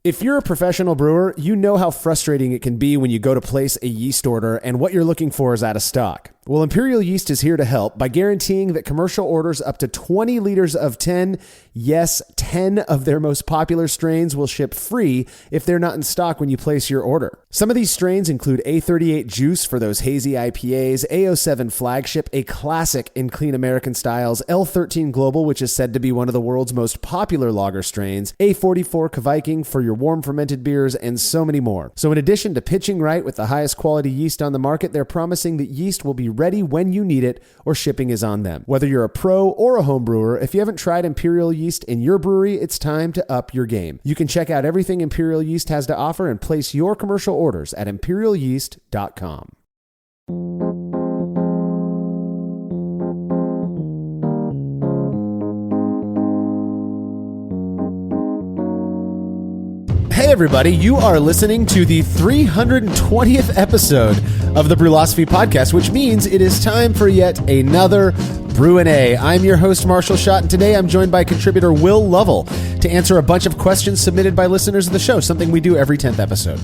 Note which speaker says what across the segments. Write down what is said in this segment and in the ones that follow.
Speaker 1: If you're a professional brewer, you know how frustrating it can be when you go to place a yeast order and what you're looking for is out of stock. Well, Imperial Yeast is here to help by guaranteeing that commercial orders up to 20 liters of 10, yes, 10 of their most popular strains will ship free if they're not in stock when you place your order. Some of these strains include A38 Juice for those hazy IPAs, A07 Flagship, a classic in clean American styles, L13 Global, which is said to be one of the world's most popular lager strains, A44 Kviking for your warm fermented beers, and so many more. So in addition to pitching right with the highest quality yeast on the market, they're promising that yeast will be ready when you need it, or shipping is on them. Whether you're a pro or a home brewer, if you haven't tried Imperial Yeast in your brewery, it's time to up your game. You can check out everything Imperial Yeast has to offer and place your commercial orders at imperialyeast.com. Hey everybody, you are listening to the 320th episode of the Brülosophy podcast, which means it is time for yet another Brü A. I'm your host, Marshall Schott, and today I'm joined by contributor Will Lovell to answer a bunch of questions submitted by listeners of the show, something we do every 10th episode.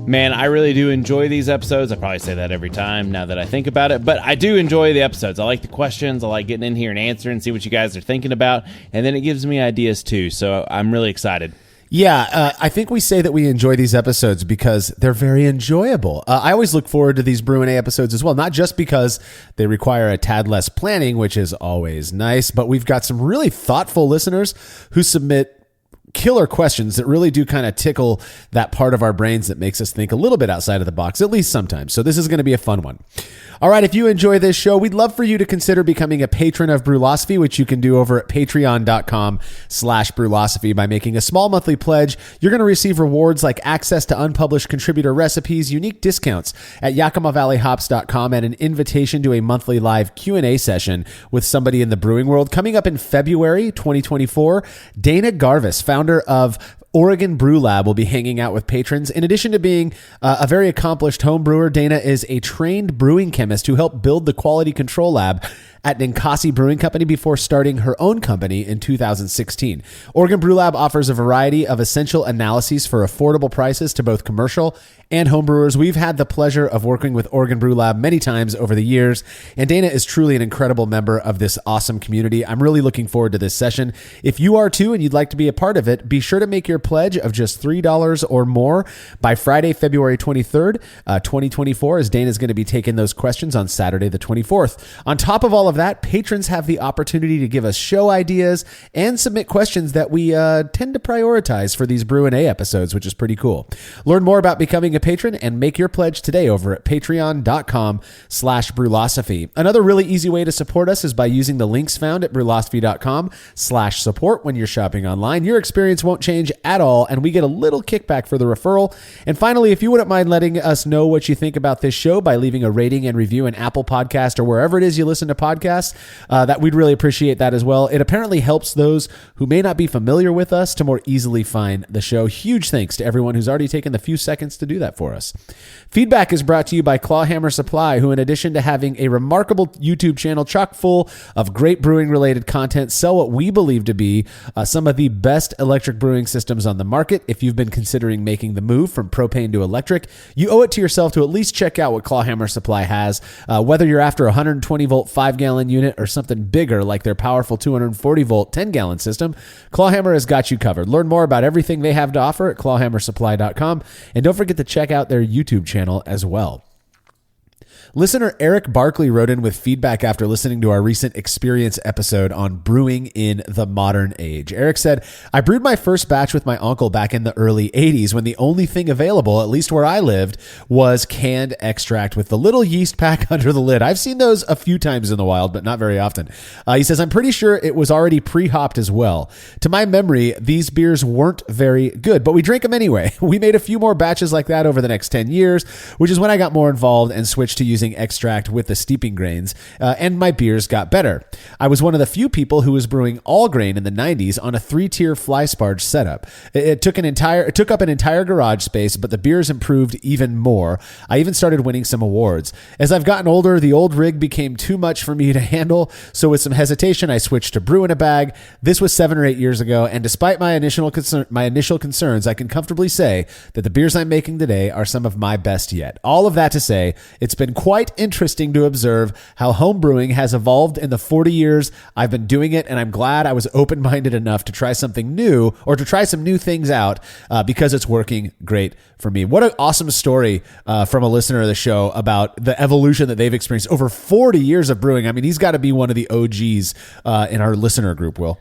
Speaker 2: Man, I really do enjoy these episodes. I probably say that every time now that I think about it, but I do enjoy the episodes. I like the questions. I like getting in here and answering, see what you guys are thinking about, and then it gives me ideas too, so I'm really excited.
Speaker 1: Yeah, I think we say that we enjoy these episodes because they're very enjoyable. I always look forward to these Brü A episodes as well, not just because they require a tad less planning, which is always nice, but we've got some really thoughtful listeners who submit killer questions that really do kind of tickle that part of our brains that makes us think a little bit outside of the box, at least sometimes. So this is going to be a fun one. All right, if you enjoy this show, we'd love for you to consider becoming a patron of Brülosophy, which you can do over at patreon.com/Brülosophy by making a small monthly pledge. You're going to receive rewards like access to unpublished contributor recipes, unique discounts at YakimaValleyHops.com, and an invitation to a monthly live Q&A session with somebody in the brewing world. Coming up in February 2024, Dana Garvis, founder of Oregon Brew Lab, will be hanging out with patrons. In addition to being a very accomplished home brewer, Dana is a trained brewing chemist who helped build the quality control lab at Ninkasi Brewing Company before starting her own company in 2016. Oregon Brew Lab offers a variety of essential analyses for affordable prices to both commercial and home brewers. We've had the pleasure of working with Oregon Brew Lab many times over the years, and Dana is truly an incredible member of this awesome community. I'm really looking forward to this session. If you are too and you'd like to be a part of it, be sure to make your pledge of just $3 or more by Friday, February 23rd, 2024, as Dana's going to be taking those questions on Saturday the 24th. On top of all of that, patrons have the opportunity to give us show ideas and submit questions that we tend to prioritize for these Brü A episodes, which is pretty cool. Learn more about becoming a patron and make your pledge today over at patreon.com/Brülosophy. Another really easy way to support us is by using the links found at Brülosophy.com/support when you're shopping online. Your experience won't change at all, and we get a little kickback for the referral. And finally, if you wouldn't mind letting us know what you think about this show by leaving a rating and review in Apple Podcast or wherever it is you listen to podcasts, that we'd really appreciate that as well. It apparently helps those who may not be familiar with us to more easily find the show. Huge thanks to everyone who's already taken the few seconds to do that for us. Feedback is brought to you by Clawhammer Supply, who in addition to having a remarkable YouTube channel chock full of great brewing related content, sell what we believe to be some of the best electric brewing systems on the market. If you've been considering making the move from propane to electric, you owe it to yourself to at least check out what Clawhammer Supply has. Whether you're after a 120 volt 5-gallon unit or something bigger like their powerful 240 volt 10-gallon system, Clawhammer has got you covered. Learn more about everything they have to offer at clawhammersupply.com, and don't forget to check out their YouTube channel as well. Listener Eric Barkley wrote in with feedback after listening to our recent experience episode on brewing in the modern age. Eric said, I brewed my first batch with my uncle back in the early 80s when the only thing available, at least where I lived, was canned extract with the little yeast pack under the lid. I've seen those a few times in the wild, but not very often. He says, I'm pretty sure it was already pre-hopped as well. To my memory, these beers weren't very good, but we drank them anyway. We made a few more batches like that over the next 10 years, which is when I got more involved and switched to using using extract with the steeping grains, and my beers got better. I was one of the few people who was brewing all grain in the 90s on a 3-tier fly sparge setup. It took up an entire garage space, but the beers improved even more. I even started winning some awards. As I've gotten older, the old rig became too much for me to handle, so with some hesitation, I switched to Brü A. This was 7 or 8 years ago, and despite my initial concerns, I can comfortably say that the beers I'm making today are some of my best yet. All of that to say, it's been quite interesting to observe how home brewing has evolved in the 40 years I've been doing it, and I'm glad I was open-minded enough to try something new or to try some new things out because it's working great for me. What an awesome story from a listener of the show about the evolution that they've experienced over 40 years of brewing. I mean, he's got to be one of the OGs in our listener group, Will.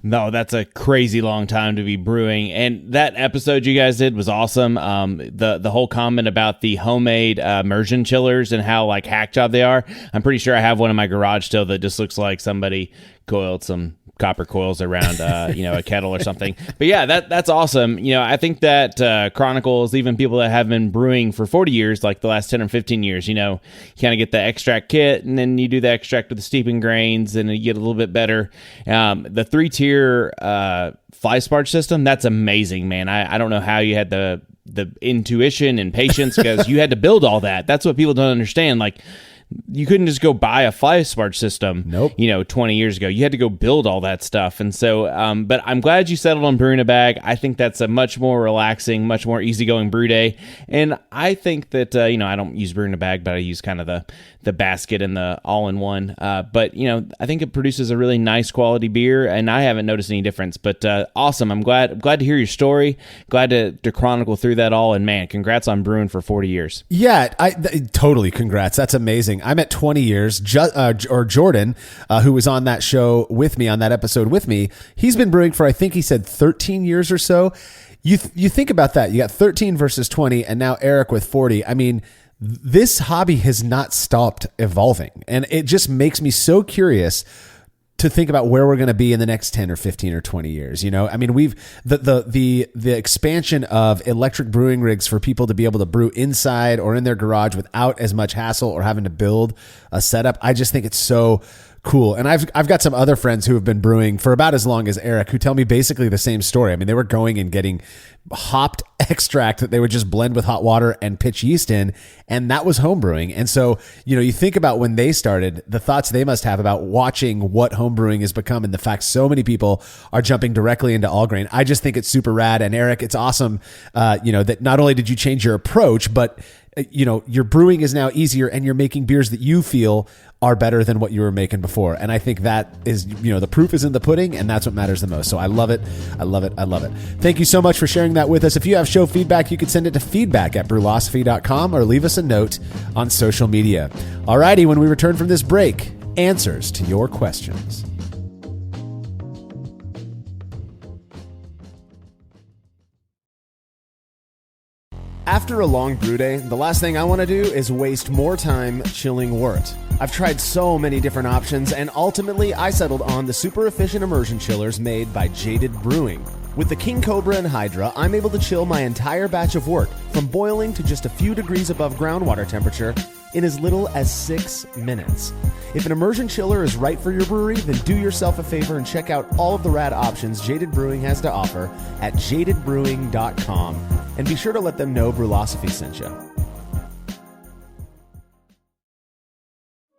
Speaker 2: No, that's a crazy long time to be brewing. And that episode you guys did was awesome. The whole comment about the homemade immersion chillers and how like hack job they are. I'm pretty sure I have one in my garage still that just looks like somebody coiled some copper coils around a kettle or something. But yeah, that's awesome. I think that chronicles even people that have been brewing for 40 years, like the last 10 or 15 years, you kind of get the extract kit and then you do the extract with the steeping grains and you get a little bit better. The 3-tier fly sparge system, that's amazing, man. I don't know how you had the intuition and patience because you had to build all that. That's what people don't understand. Like, you couldn't just go buy a fly sparge system.
Speaker 1: Nope.
Speaker 2: 20 years ago. You had to go build all that stuff. And so, but I'm glad you settled on Brü A. I think that's a much more relaxing, much more easygoing brew day. And I think that, I don't use Brü A, but I use kind of the basket and the all-in-one. But, I think it produces a really nice quality beer, and I haven't noticed any difference. But awesome. I'm glad to hear your story. Glad to chronicle through that all. And man, congrats on brewing for 40 years.
Speaker 1: Yeah, totally. Congrats. That's amazing. I'm at 20 years. Jordan, who was on that show with me, on that episode with me, he's been brewing for, I think he said 13 years or so. You think about that. You got 13 versus 20, and now Eric with 40. I mean, this hobby has not stopped evolving, and it just makes me so curious to think about where we're going to be in the next 10 or 15 or 20 years. I mean, we've the expansion of electric brewing rigs for people to be able to brew inside or in their garage without as much hassle or having to build a setup. I just think it's so cool. And I've got some other friends who have been brewing for about as long as Eric who tell me basically the same story. I mean, they were going and getting hopped extract that they would just blend with hot water and pitch yeast in, and that was home brewing. And so, you think about when they started, the thoughts they must have about watching what home brewing has become and the fact so many people are jumping directly into all grain. I just think it's super rad. And Eric, it's awesome, that not only did you change your approach, but your brewing is now easier and you're making beers that you feel are better than what you were making before. And I think that is, the proof is in the pudding, and that's what matters the most. So I love it. I love it. I love it. Thank you so much for sharing that with us. If you have show feedback, you can send it to feedback@brulosophy.com or leave us a note on social media. Alrighty, when we return from this break, answers to your questions. After a long brew day, the last thing I want to do is waste more time chilling wort. I've tried so many different options, and ultimately I settled on the super efficient immersion chillers made by Jaded Brewing. With the King Cobra and Hydra, I'm able to chill my entire batch of wort from boiling to just a few degrees above groundwater temperature in as little as 6 minutes. If an immersion chiller is right for your brewery, then do yourself a favor and check out all of the rad options Jaded Brewing has to offer at jadedbrewing.com. And be sure to let them know Brulosophy sent you.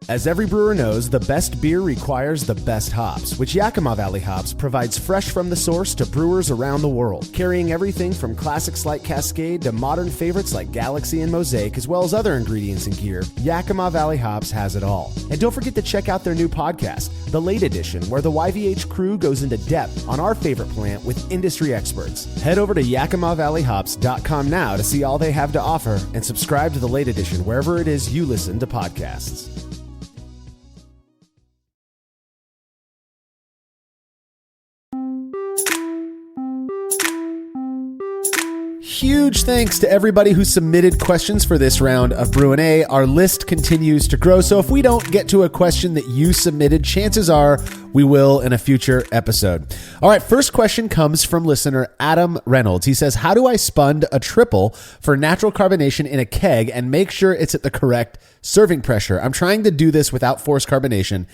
Speaker 1: As every brewer knows, the best beer requires the best hops, which Yakima Valley Hops provides fresh from the source to brewers around the world, carrying everything from classics like Cascade to modern favorites like Galaxy and Mosaic, as well as other ingredients and gear. Yakima Valley Hops has it all. And don't forget to check out their new podcast, The Late Edition, where the YVH crew goes into depth on our favorite plant with industry experts. Head over to YakimaValleyHops.com now to see all they have to offer and subscribe to The Late Edition wherever it is you listen to podcasts. Huge thanks to everybody who submitted questions for this round of Brü A. Our list continues to grow, so if we don't get to a question that you submitted, chances are we will in a future episode. All right, first question comes from listener Adam Reynolds. He says, how do I spund a triple for natural carbonation in a keg and make sure it's at the correct serving pressure? I'm trying to do this without forced carbonation,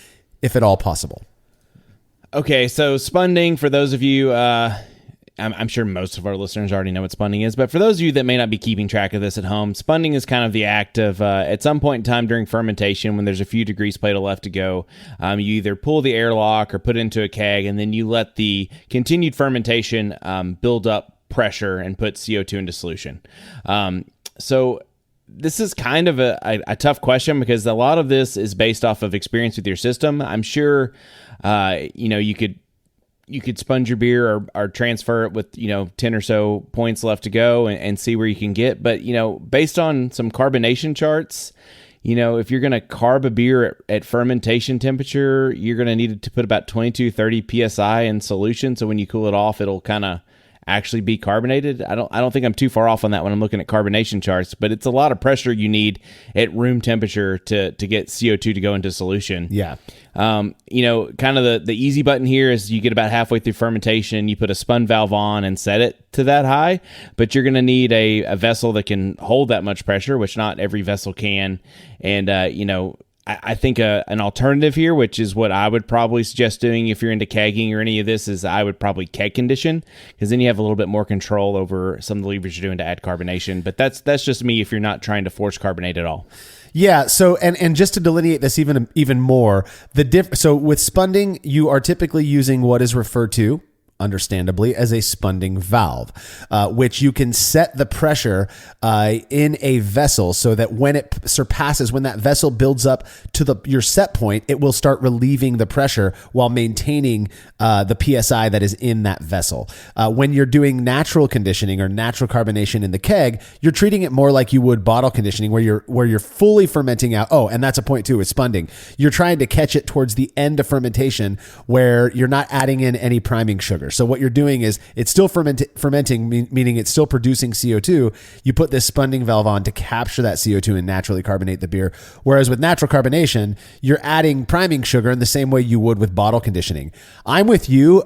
Speaker 1: if at all possible.
Speaker 2: Okay, so spunding, for those of you... I'm sure most of our listeners already know what spunding is, but for those of you that may not be keeping track of this at home, spunding is kind of the act of, at some point in time during fermentation, when there's a few degrees Plato left to go, you either pull the airlock or put it into a keg, and then you let the continued fermentation build up pressure and put CO2 into solution. So this is kind of a tough question because a lot of this is based off of experience with your system. I'm sure, you could sponge your beer or transfer it with, 10 or so points left to go and see where you can get. But, based on some carbonation charts, if you're going to carb a beer at fermentation temperature, you're going to need to put about 22-30 PSI in solution. So when you cool it off, it'll kind of actually be carbonated. I don't think I'm too far off on that when I'm looking at carbonation charts, but it's a lot of pressure you need at room temperature to get CO2 to go into solution.
Speaker 1: Yeah.
Speaker 2: Kind of the easy button here is you get about halfway through fermentation, you put a spun valve on and set it to that high, but you're going to need a vessel that can hold that much pressure, which not every vessel can. And, I think an alternative here, which is what I would probably suggest doing if you're into kegging or any of this, is I would probably keg condition, because then you have a little bit more control over some of the levers you're doing to add carbonation. But that's just me if you're not trying to force carbonate at all.
Speaker 1: Yeah. So, and just to delineate this even more, so with spunding, you are typically using what is referred to, understandably, as a spunding valve, which you can set the pressure in a vessel so that when it surpasses, when that vessel builds up to your set point, it will start relieving the pressure while maintaining the PSI that is in that vessel. When you're doing natural conditioning or natural carbonation in the keg, you're treating it more like you would bottle conditioning, where you're fully fermenting out. Oh, and that's a point too with spunding. You're trying to catch it towards the end of fermentation where you're not adding in any priming sugar. So what you're doing is it's still fermenting, meaning it's still producing CO2. You put this spunding valve on to capture that CO2 and naturally carbonate the beer. Whereas with natural carbonation, you're adding priming sugar in the same way you would with bottle conditioning. I'm with you,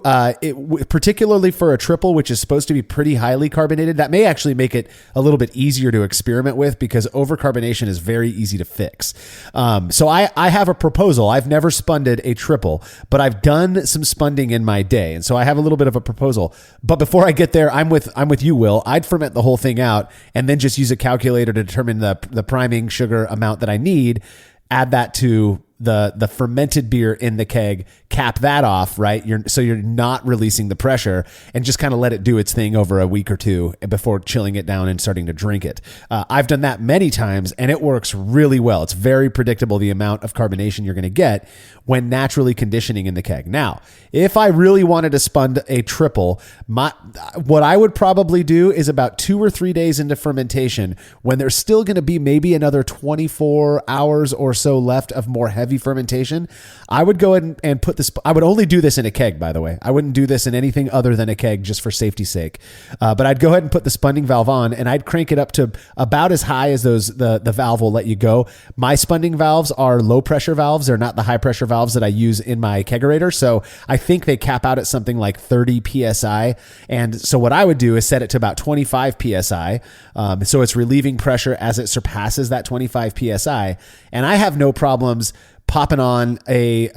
Speaker 1: particularly for a triple, which is supposed to be pretty highly carbonated. That may actually make it a little bit easier to experiment with because overcarbonation is very easy to fix. So I have a proposal. I've never spunded a triple, but I've done some spunding in my day. And so I have a little bit of a proposal. But before I get there, I'm with you, Will. I'd ferment the whole thing out and then just use a calculator to determine the priming sugar amount that I need, add that to the fermented beer in the keg, cap that off, right? So you're not releasing the pressure, and just kind of let it do its thing over a week or two before chilling it down and starting to drink it. I've done that many times and it works really well. It's very predictable, the amount of carbonation you're going to get when naturally conditioning in the keg. Now, if I really wanted to spund a triple, what I would probably do is about 2 or 3 days into fermentation, when there's still going to be maybe another 24 hours or so left of more heavy fermentation, I would go ahead and put this. I would only do this in a keg, by the way. I wouldn't do this in anything other than a keg, just for safety's sake. But I'd go ahead and put the spunding valve on, and I'd crank it up to about as high as the valve will let you go. My spunding valves are low pressure valves. They're not the high pressure valves that I use in my kegerator. So I think they cap out at something like 30 PSI. And so what I would do is set it to about 25 PSI. So it's relieving pressure as it surpasses that 25 PSI. And I have no problems popping on a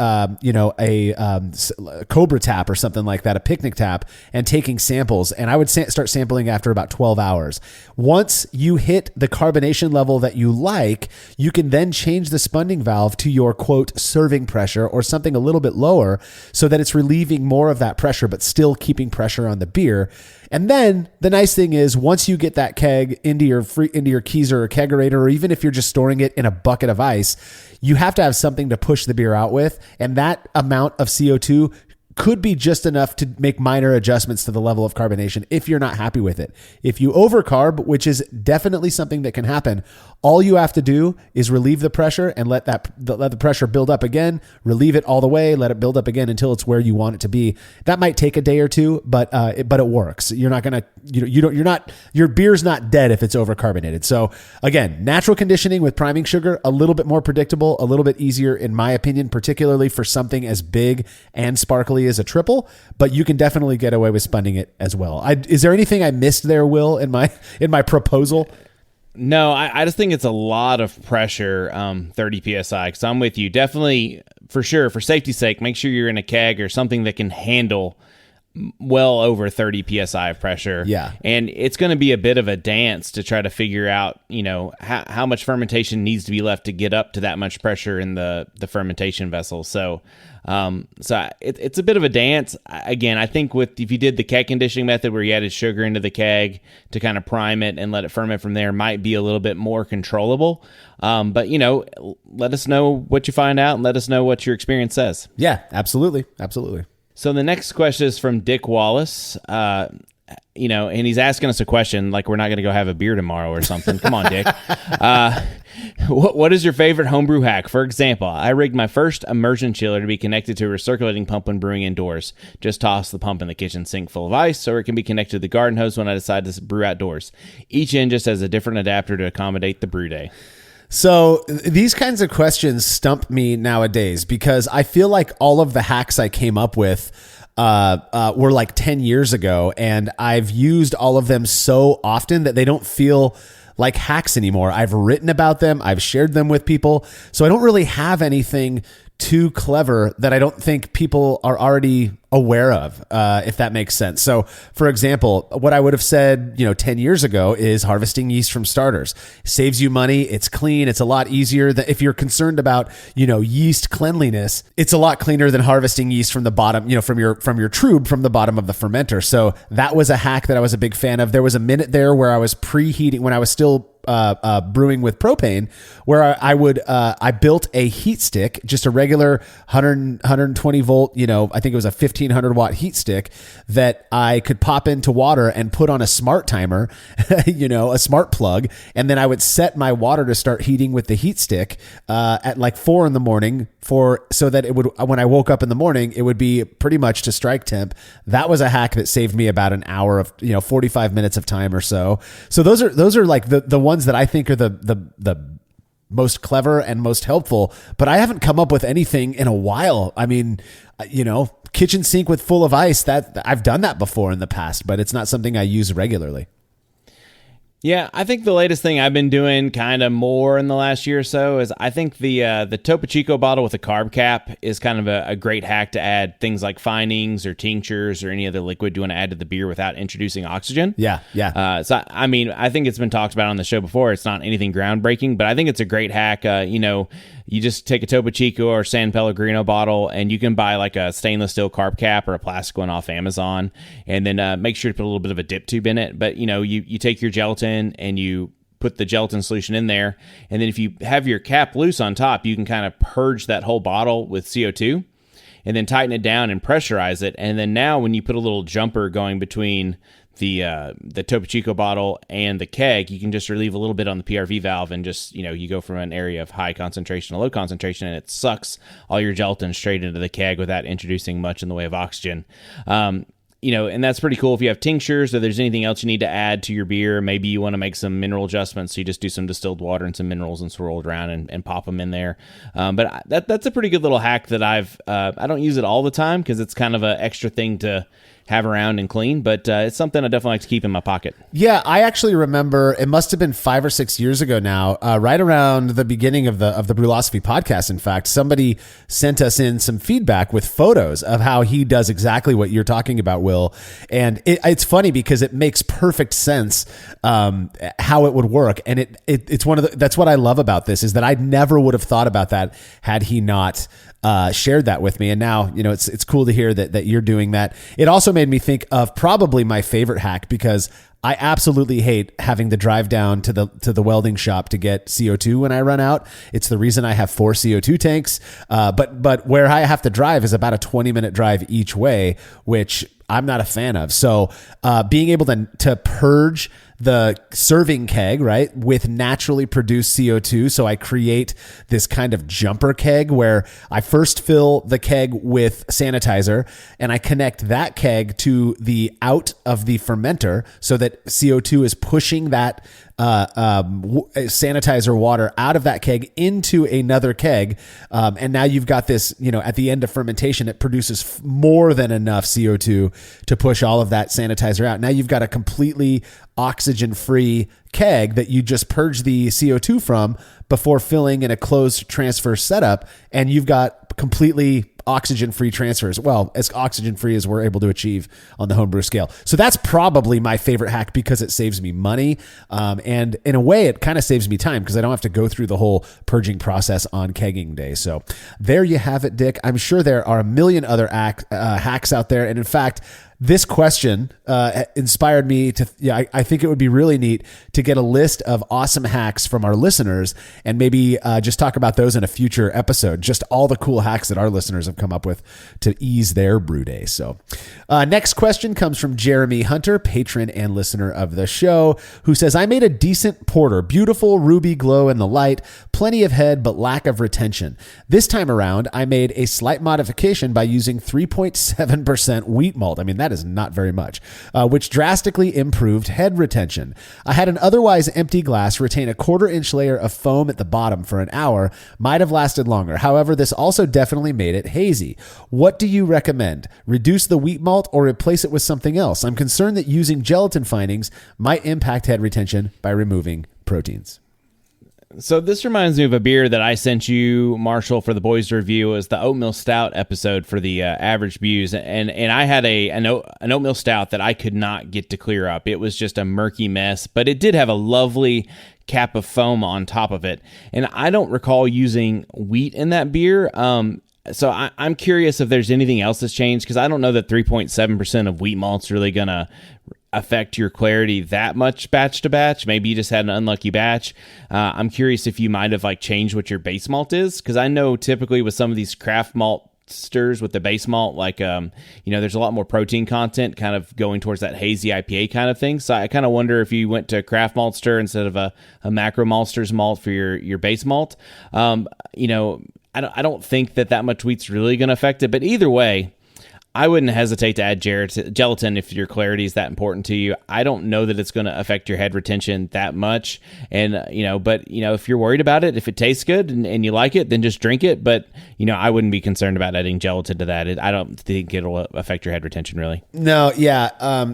Speaker 1: Cobra tap or something like that, a picnic tap, and taking samples. And I would start sampling after about 12 hours. Once you hit the carbonation level that you like, you can then change the spunding valve to your quote serving pressure or something a little bit lower, so that it's relieving more of that pressure, but still keeping pressure on the beer. And then the nice thing is, once you get that keg into your Keezer or kegerator, or even if you're just storing it in a bucket of ice, you have to have something to push the beer out with. And that amount of CO2 could be just enough to make minor adjustments to the level of carbonation if you're not happy with it. If you overcarb, which is definitely something that can happen, All you have to do is relieve the pressure and let the pressure build up again, relieve it all the way, let it build up again until it's where you want it to be. That might take a day or two, but it works. You're not going to, your beer's not dead if it's overcarbonated. So again, natural conditioning with priming sugar, a little bit more predictable, a little bit easier in my opinion, particularly for something as big and sparkly as a triple, but you can definitely get away with spunning it as well. Is there anything I missed there, Will, in my proposal?
Speaker 2: No, I just think it's a lot of pressure, 30 PSI, because I'm with you. Definitely, for sure, for safety's sake, make sure you're in a keg or something that can handle well over 30 PSI of pressure.
Speaker 1: Yeah.
Speaker 2: And it's going to be a bit of a dance to try to figure out, how much fermentation needs to be left to get up to that much pressure in the fermentation vessel. So it's a bit of a dance. Again, I think if you did the keg conditioning method where you added sugar into the keg to kind of prime it and let it ferment from there, might be a little bit more controllable. But let us know what you find out and let us know what your experience says.
Speaker 1: Yeah, absolutely. Absolutely. So
Speaker 2: the next question is from Dick Wallace. And he's asking us a question like we're not going to go have a beer tomorrow or something. Come on, Dick. What is your favorite homebrew hack? For example, I rigged my first immersion chiller to be connected to a recirculating pump when brewing indoors. Just toss the pump in the kitchen sink full of ice so it can be connected to the garden hose when I decide to brew outdoors. Each end just has a different adapter to accommodate the brew day.
Speaker 1: So these kinds of questions stump me nowadays because I feel like all of the hacks I came up with were like 10 years ago, and I've used all of them so often that they don't feel like hacks anymore. I've written about them. I've shared them with people. So I don't really have anything too clever that I don't think people are already aware of, if that makes sense. So for example, what I would have said, 10 years ago is harvesting yeast from starters. Saves you money. It's clean. It's a lot easier. If you're concerned about, yeast cleanliness, it's a lot cleaner than harvesting yeast from the bottom, from your tube from the bottom of the fermenter. So that was a hack that I was a big fan of. There was a minute there where I was preheating when I was still brewing with propane, where I built a heat stick, just a regular 120 volt, I think it was a 1500 watt heat stick that I could pop into water and put on a smart timer, a smart plug. And then I would set my water to start heating with the heat stick, at like 4 a.m. so that it would, when I woke up in the morning, it would be pretty much to strike temp. That was a hack that saved me about an hour of, 45 minutes of time or so. So those are like the ones that I think are the most clever and most helpful, but I haven't come up with anything in a while. I mean, kitchen sink with full of ice, that I've done that before in the past, but it's not something I use regularly.
Speaker 2: Yeah, I think the latest thing I've been doing kind of more in the last year or so is I think the Topo Chico bottle with a carb cap is kind of a great hack to add things like finings or tinctures or any other liquid you want to add to the beer without introducing oxygen.
Speaker 1: Yeah.
Speaker 2: So, I mean, I think it's been talked about on the show before. It's not anything groundbreaking, but I think it's a great hack. You just take a Topo Chico or San Pellegrino bottle, and you can buy like a stainless steel carb cap or a plastic one off Amazon, and then make sure to put a little bit of a dip tube in it. But, you take your gelatin and you put the gelatin solution in there. And then if you have your cap loose on top, you can kind of purge that whole bottle with CO2 and then tighten it down and pressurize it. And then now when you put a little jumper going between the Topo Chico bottle and the keg, you can just relieve a little bit on the PRV valve and just, you go from an area of high concentration to low concentration, and it sucks all your gelatin straight into the keg without introducing much in the way of oxygen. And that's pretty cool. If you have tinctures or there's anything else you need to add to your beer, maybe you want to make some mineral adjustments. So you just do some distilled water and some minerals and swirl it around and pop them in there. But that's a pretty good little hack that I don't use it all the time because it's kind of an extra thing to have around and clean, but it's something I definitely like to keep in my pocket.
Speaker 1: Yeah, I actually remember it must have been 5 or 6 years ago now, right around the beginning of the Brulosophy podcast. In fact, somebody sent us in some feedback with photos of how he does exactly what you're talking about, Will. And it's funny because it makes perfect sense how it would work. And it's that's what I love about this, is that I never would have thought about that had he not shared that with me. And now, it's cool to hear that you're doing that. It also made me think of probably my favorite hack, because I absolutely hate having to drive down to the welding shop to get CO2 when I run out. It's the reason I have 4 CO2 tanks. But where I have to drive is about a 20-minute drive each way, which I'm not a fan of. So being able to purge the serving keg, right, with naturally produced CO2. So I create this kind of jumper keg where I first fill the keg with sanitizer and I connect that keg to the out of the fermenter so that CO2 is pushing that sanitizer water out of that keg into another keg. And now you've got this, at the end of fermentation, it produces more than enough CO2 to push all of that sanitizer out. Now you've got a completely oxygen-free keg that you just purge the CO2 from before filling in a closed transfer setup. And you've got completely oxygen-free transfers. Well, as oxygen-free as we're able to achieve on the homebrew scale. So that's probably my favorite hack because it saves me money. And in a way, it kind of saves me time because I don't have to go through the whole purging process on kegging day. So there you have it, Dick. I'm sure there are a million other hacks out there. And in fact, this question inspired me to, I think it would be really neat to get a list of awesome hacks from our listeners and maybe just talk about those in a future episode. Just all the cool hacks that our listeners have come up with to ease their brew day. So next question comes from Jeremy Hunter, patron and listener of the show, who says, I made a decent porter, beautiful ruby glow in the light, plenty of head, but lack of retention. This time around, I made a slight modification by using 3.7% wheat malt. I mean, that is not very much, which drastically improved head retention. I had an otherwise empty glass retain a 1/4-inch layer of foam at the bottom for an hour. Might have lasted longer. However, this also definitely made it hazy. What do you recommend? Reduce the wheat malt or replace it with something else? I'm concerned that using gelatin findings might impact head retention by removing proteins.
Speaker 2: So this reminds me of a beer that I sent you, Marshall, for the boys to review. It was the oatmeal stout episode for the average views, and I had an oatmeal stout that I could not get to clear up. It was just a murky mess, but it did have a lovely cap of foam on top of it, and I don't recall using wheat in that beer. So I'm curious if there's anything else that's changed, because I don't know that 3.7% of wheat malt's really gonna affect your clarity that much batch to batch. Maybe you just had an unlucky batch. I'm curious if you might have changed what your base malt is, because I know typically with some of these craft malt stirs with the base malt, there's a lot more protein content kind of going towards that hazy IPA kind of thing. So I kind of wonder if you went to craft malt stir instead of a macro maltsters malt for your base malt. I don't think that much wheat's really going to affect it, but either way, I wouldn't hesitate to add gelatin if your clarity is that important to you. I don't know that it's going to affect your head retention that much. And, if you're worried about it, if it tastes good and you like it, then just drink it. But, I wouldn't be concerned about adding gelatin to that. I don't think it'll affect your head retention, really.
Speaker 1: No, yeah.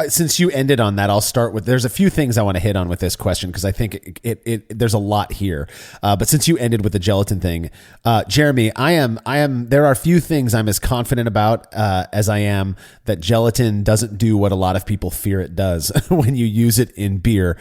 Speaker 1: Since you ended on that, I'll start with, there's a few things I want to hit on with this question because I think there's a lot here. But since you ended with the gelatin thing, Jeremy, there are a few things I'm as confident about as I am that gelatin doesn't do what a lot of people fear it does when you use it in beer.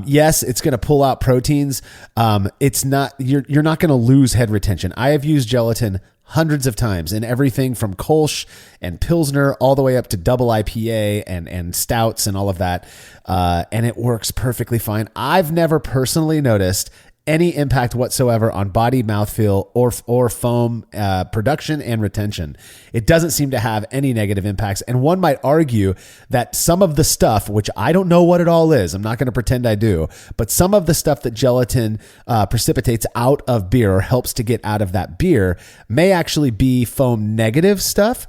Speaker 1: Yes, it's going to pull out proteins. It's not, you're not going to lose head retention. I have used gelatin hundreds of times in everything from Kolsch and Pilsner all the way up to double IPA and stouts and all of that. And it works perfectly fine. I've never personally noticed any impact whatsoever on body mouthfeel or foam production and retention. It doesn't seem to have any negative impacts. And one might argue that some of the stuff, which I don't know what it all is, I'm not going to pretend I do, but some of the stuff that gelatin precipitates out of beer or helps to get out of that beer may actually be foam negative stuff.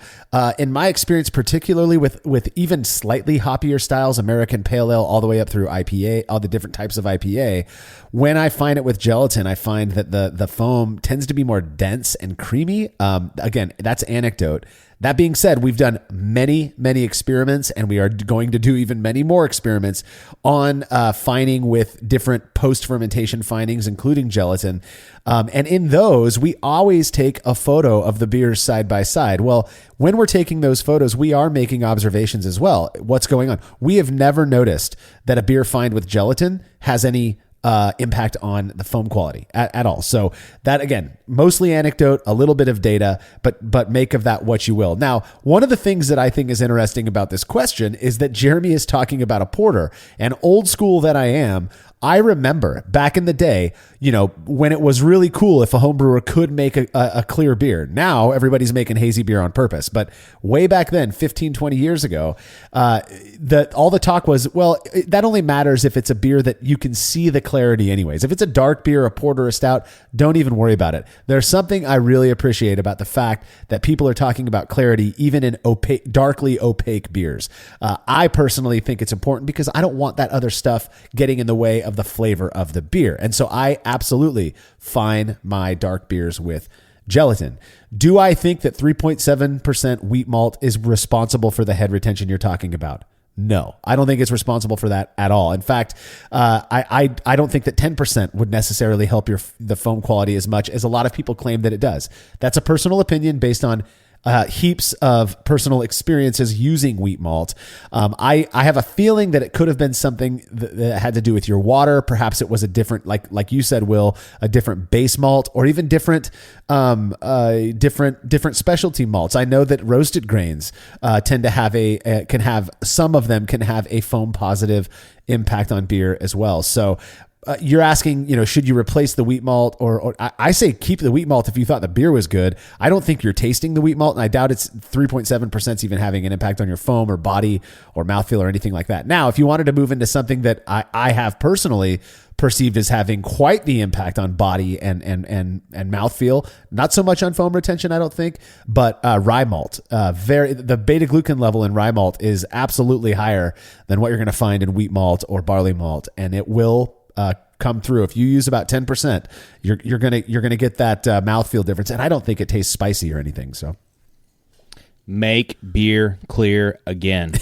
Speaker 1: In my experience, particularly with even slightly hoppier styles, American Pale Ale all the way up through IPA, all the different types of IPA, when I find it with gelatin, I find that the foam tends to be more dense and creamy. Again, that's anecdote. That being said, we've done many, many experiments, and we are going to do even many more experiments on fining with different post-fermentation findings, including gelatin. And in those, we always take a photo of the beers side by side. Well, when we're taking those photos, we are making observations as well. What's going on? We have never noticed that a beer fined with gelatin has any impact on the foam quality at all. So that, again, mostly anecdote, a little bit of data, but make of that what you will. Now, one of the things that I think is interesting about this question is that Jeremy is talking about a porter, and old school that I am, I remember back in the day, when it was really cool if a home brewer could make a clear beer. Now everybody's making hazy beer on purpose. But way back then, 15, 20 years ago, all the talk was, well, that only matters if it's a beer that you can see the clarity anyways. If it's a dark beer, a porter, a stout, don't even worry about it. There's something I really appreciate about the fact that people are talking about clarity even in darkly opaque beers. I personally think it's important because I don't want that other stuff getting in the way of the flavor of the beer. And so I absolutely fine my dark beers with gelatin. Do I think that 3.7% wheat malt is responsible for the head retention you're talking about? No, I don't think it's responsible for that at all. In fact, I don't think that 10% would necessarily help the foam quality as much as a lot of people claim that it does. That's a personal opinion based on heaps of personal experiences using wheat malt. I have a feeling that it could have been something that had to do with your water. Perhaps it was a different, like you said, Will, a different base malt, or even different specialty malts. I know that roasted grains tend to have some of them can have a foam positive impact on beer as well. So you're asking, should you replace the wheat malt or I say keep the wheat malt if you thought the beer was good. I don't think you're tasting the wheat malt, and I doubt it's 3.7% even having an impact on your foam or body or mouthfeel or anything like that. Now, if you wanted to move into something that I have personally perceived as having quite the impact on body and mouthfeel, not so much on foam retention, I don't think, but rye malt. The beta glucan level in rye malt is absolutely higher than what you're going to find in wheat malt or barley malt, and it will come through. If you use about 10%, you're gonna get that mouthfeel difference, and I don't think it tastes spicy or anything. So,
Speaker 2: make beer clear again.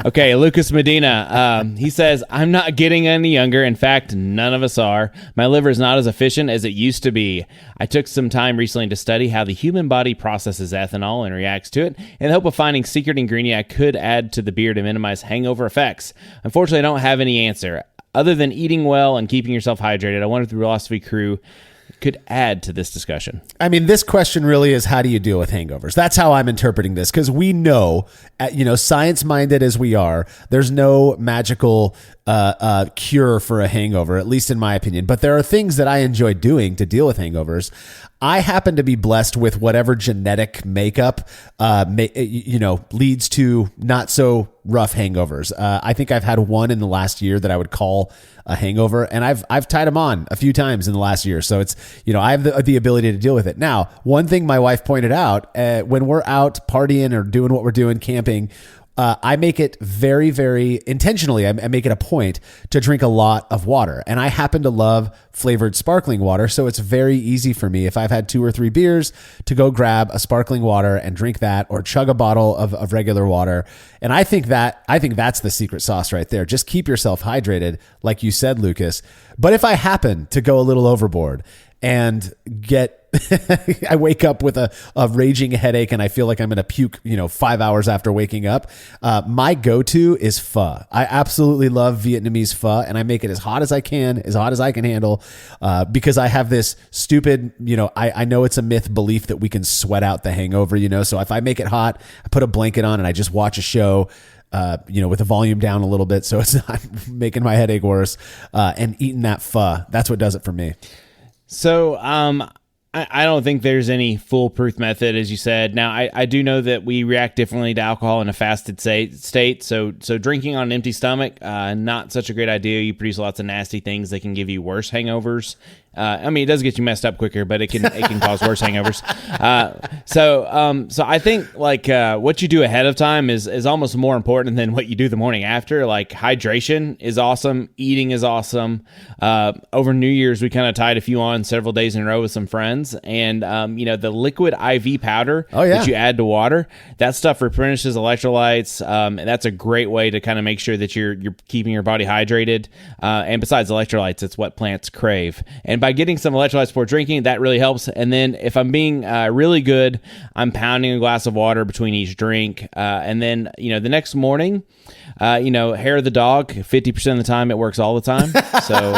Speaker 2: Okay, Lucas Medina. He says, I'm not getting any younger. In fact, none of us are. My liver is not as efficient as it used to be. I took some time recently to study how the human body processes ethanol and reacts to it in the hope of finding secret ingredient I could add to the beer to minimize hangover effects. Unfortunately, I don't have any answer. Other than eating well and keeping yourself hydrated, I wonder if the Philosophy Crew could add to this discussion. I mean, this question really is, how do you deal with hangovers? That's how I'm interpreting this, because we know, science-minded as we are, there's no magical cure for a hangover, at least in my opinion. But there are things that I enjoy doing to deal with hangovers. I happen to be blessed with whatever genetic makeup, leads to not so rough hangovers. I think I've had one in the last year that I would call a hangover, and I've tied them on a few times in the last year. So it's, I have the ability to deal with it. Now, one thing my wife pointed out, when we're out partying or doing what we're doing, camping, I make it very, very intentionally. I make it a point to drink a lot of water. And I happen to love flavored sparkling water. So it's very easy for me, if I've had 2 or 3 beers, to go grab a sparkling water and drink that, or chug a bottle of regular water. And I think that's the secret sauce right there. Just keep yourself hydrated, like you said, Lucas. But if I happen to go a little overboard and I wake up with a raging headache and I feel like I'm going to puke, 5 hours after waking up, my go-to is pho. I absolutely love Vietnamese pho, and I make it as hot as I can handle, because I have this stupid, I know it's a myth belief that we can sweat out the hangover, so if I make it hot, I put a blanket on and I just watch a show, with the volume down a little bit so it's not making my headache worse, and eating that pho. That's what does it for me. So, I don't think there's any foolproof method, as you said. Now, I do know that we react differently to alcohol in a fasted state. So drinking on an empty stomach, not such a great idea. You produce lots of nasty things that can give you worse hangovers. It does get you messed up quicker, but it can cause worse hangovers. So I think what you do ahead of time is almost more important than what you do the morning after. Like, hydration is awesome, eating is awesome. Over New Year's, we kind of tied a few on several days in a row with some friends, and the liquid IV powder that you add to water, that stuff replenishes electrolytes. And that's a great way to kind of make sure that you're keeping your body hydrated. And besides electrolytes, it's what plants crave. And and by getting some electrolytes before drinking, that really helps. And then if I'm being really good, I'm pounding a glass of water between each drink. And then, the next morning, hair of the dog, 50% of the time, it works all the time. So,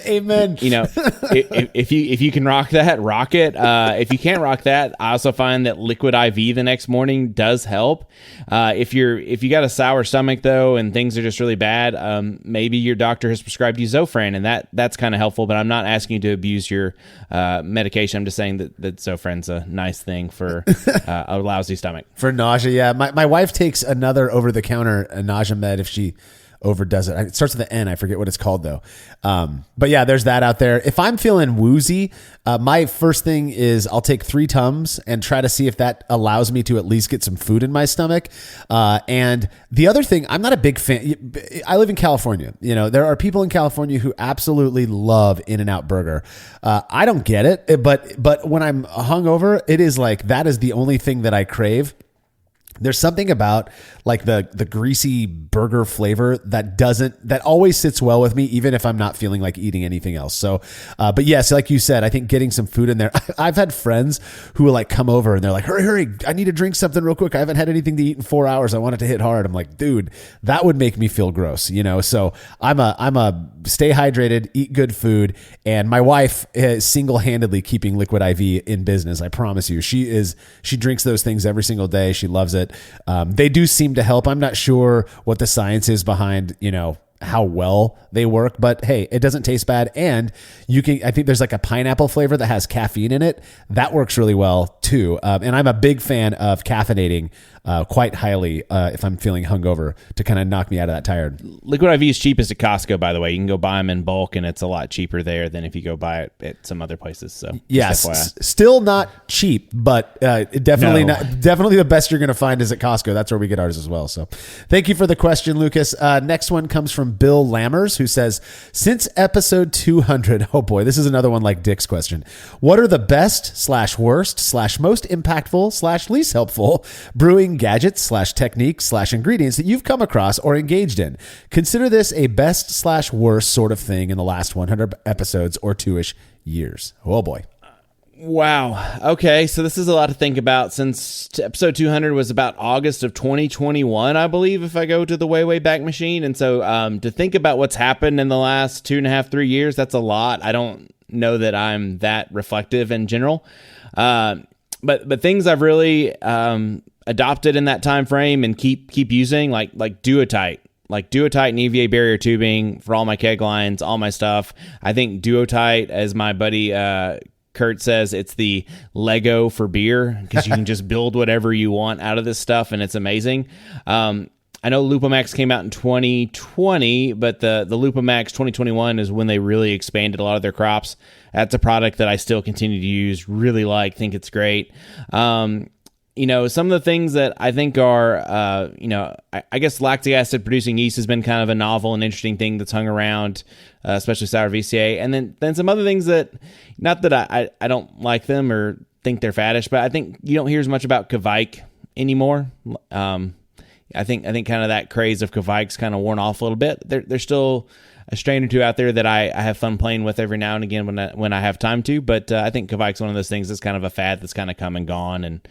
Speaker 1: amen.
Speaker 2: If you can rock that, rock it. If you can't rock that, I also find that liquid IV the next morning does help. If you got a sour stomach though, and things are just really bad, maybe your doctor has prescribed you Zofran, and that's kind of helpful. But I'm not asking you to abuse your medication. I'm just saying that Zofran's a nice thing for a lousy stomach.
Speaker 1: For nausea, yeah. My wife takes another over-the-counter nausea med if she overdoes it. It starts with an N. I forget what it's called though. But yeah, there's that out there. If I'm feeling woozy, my first thing is I'll take 3 Tums and try to see if that allows me to at least get some food in my stomach. And the other thing, I'm not a big fan. I live in California. There are people in California who absolutely love In-N-Out Burger. I don't get it, but when I'm hungover, it is like that is the only thing that I crave. There's something about like the greasy burger flavor that always sits well with me, even if I'm not feeling like eating anything else. So, but yes, like you said, I think getting some food in there. I've had friends who will like come over and they're like, hurry, I need to drink something real quick. I haven't had anything to eat in 4 hours. I want it to hit hard. I'm like, dude, that would make me feel gross, So I'm a stay hydrated, eat good food. And my wife is single-handedly keeping Liquid IV in business. I promise you, she drinks those things every single day. She loves it. They do seem to help. I'm not sure what the science is behind, how well they work, but hey, it doesn't taste bad. And I think there's like a pineapple flavor that has caffeine in it. That works really well too. And I'm a big fan of caffeinating quite highly if I'm feeling hungover to kind of knock me out of that tired.
Speaker 2: Liquid IV is cheapest at Costco, by the way. You can go buy them in bulk, and it's a lot cheaper there than if you go buy it at some other places. So
Speaker 1: yes, still not cheap, but definitely the best you're going to find is at Costco. That's where we get ours as well. So thank you for the question, Lucas. Next one comes from Bill Lammers, who says, since episode 200, oh boy, this is another one like Dick's question. What are the best / worst / most impactful / least helpful brewing gadgets / techniques / ingredients that you've come across or engaged in? Consider this a best / worst sort of thing in the last 100 episodes or 2-ish years. Oh boy.
Speaker 2: Wow. Okay. So this is a lot to think about, since episode 200 was about August of 2021, I believe, if I go to the way back machine. And so to think about what's happened in the last 2.5, 3 years, that's a lot. I don't know that I'm that reflective in general. But things I've really adopted in that time frame and keep using, like Duotite. Like Duotite and EVA barrier tubing for all my keg lines, all my stuff. I think Duotite, as my buddy Kurt says, it's the Lego for beer, because you can just build whatever you want out of this stuff, and it's amazing. I know Lupomax came out in 2020, but the Lupomax 2021 is when they really expanded a lot of their crops. That's a product that I still continue to use, really think it's great. Some of the things that I think are, I guess lactic acid producing yeast has been kind of a novel and interesting thing that's hung around, especially sour VCA. And then some other things that, not that I don't like them or think they're faddish, but I think you don't hear as much about Kveik anymore. I think kind of that craze of Kveik's kind of worn off a little bit. There's still a strain or two out there that I have fun playing with every now and again when I have time to. But I think Kveik's one of those things that's kind of a fad that's kind of come and gone. And,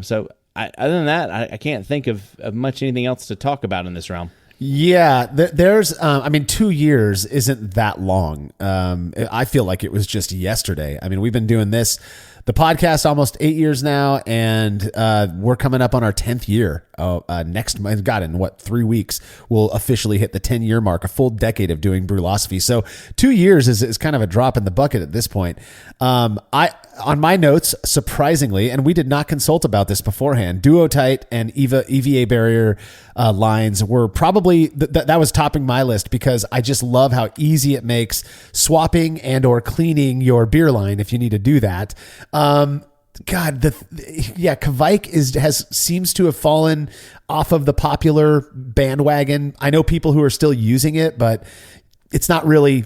Speaker 2: so other than that, I can't think of much anything else to talk about in this realm.
Speaker 1: Yeah, there's, 2 years isn't that long. I feel like it was just yesterday. We've been doing the podcast almost 8 years now, and we're coming up on our 10th year. Next month, God, in 3 weeks, we'll officially hit the 10-year mark, a full decade of doing Brewlosophy. So 2 years is kind of a drop in the bucket at this point. On my notes, surprisingly, and we did not consult about this beforehand, Duotite and EVA barrier lines were probably, that was topping my list, because I just love how easy it makes swapping and or cleaning your beer line if you need to do that. Kveik seems to have fallen off of the popular bandwagon. I know people who are still using it, but it's not really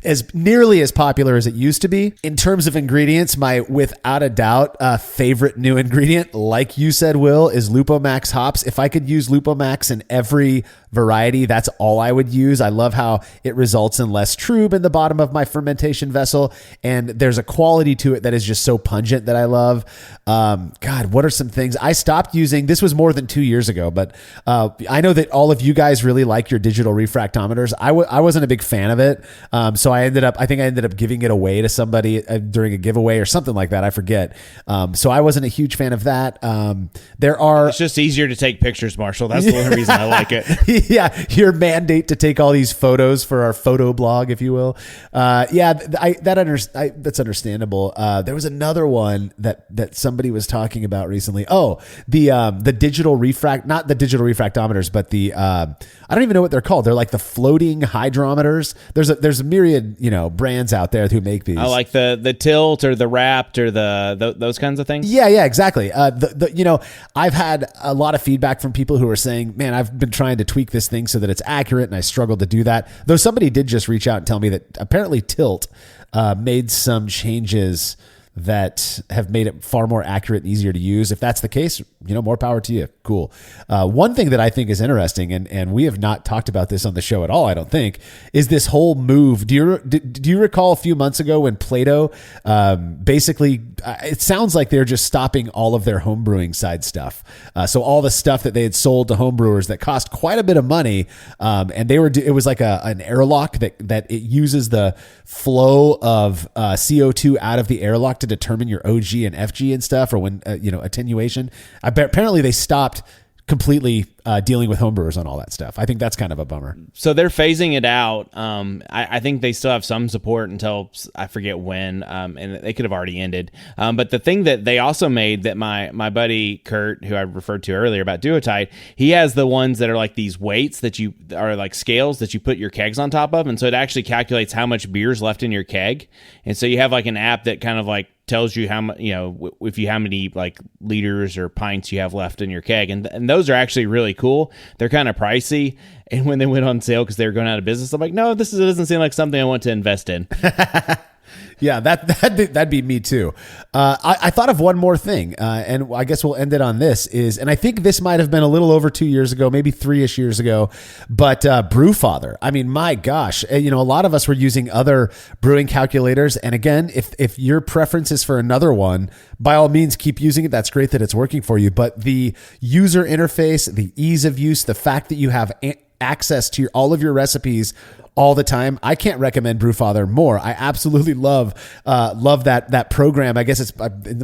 Speaker 1: as nearly as popular as it used to be. In terms of ingredients, my without a doubt favorite new ingredient, like you said, Will, is Lupomax hops. If I could use Lupomax in every variety, that's all I would use. I love how it results in less trub in the bottom of my fermentation vessel. And there's a quality to it that is just so pungent that I love. God, what are some things I stopped using? This was more than 2 years ago, but I know that all of you guys really like your digital refractometers. I wasn't a big fan of it. So I ended up giving it away to somebody during a giveaway or something like that. I forget. So I wasn't a huge fan of that.
Speaker 2: It's just easier to take pictures, Marshall. That's the only reason I like it.
Speaker 1: Yeah. Your mandate to take all these photos for our photo blog, if you will. That's understandable. There was another one that somebody was talking about recently. Oh, the digital not the digital refractometers, but I don't even know what they're called. They're like the floating hydrometers. There's a myriad, brands out there who make these.
Speaker 2: I like the Tilt or the Wrapped or those kinds of things.
Speaker 1: Yeah, exactly. I've had a lot of feedback from people who are saying, man, I've been trying to tweak this thing so that it's accurate and I struggle to do that. Though somebody did just reach out and tell me that apparently Tilt made some changes that have made it far more accurate and easier to use. If that's the case, more power to you. Cool. One thing that I think is interesting, and we have not talked about this on the show at all, I don't think, is this whole move. Do you recall a few months ago when Plato basically, it sounds like they're just stopping all of their homebrewing side stuff. So all the stuff that they had sold to homebrewers that cost quite a bit of money, and it was like an airlock that it uses the flow of CO2 out of the airlock to determine your OG and FG and stuff, or when attenuation. Apparently they stopped completely dealing with homebrewers on all that stuff. I think that's kind of a bummer.
Speaker 2: So they're phasing it out. I think they still have some support until I forget when, and they could have already ended. But the thing that they also made that my buddy Kurt, who I referred to earlier about Duotite, he has the ones that are like these weights that you are like scales that you put your kegs on top of, and so it actually calculates how much beer's left in your keg. And so you have like an app that kind of like tells you how much, how many like liters or pints you have left in your keg, and those are actually really cool. They're kind of pricey, and when they went on sale because they were going out of business, I'm like, no, this doesn't seem like something I want to invest in.
Speaker 1: Yeah, that'd be me too. I thought of one more thing, and I guess we'll end it on this. And I think this might have been a little over 2 years ago, maybe 3-ish years ago, but Brewfather. I mean, my gosh, a lot of us were using other brewing calculators. And again, if your preference is for another one, by all means, keep using it. That's great that it's working for you. But the user interface, the ease of use, the fact that you have access to all of your recipes all the time, I can't recommend Brewfather more. I absolutely love that program. I guess it's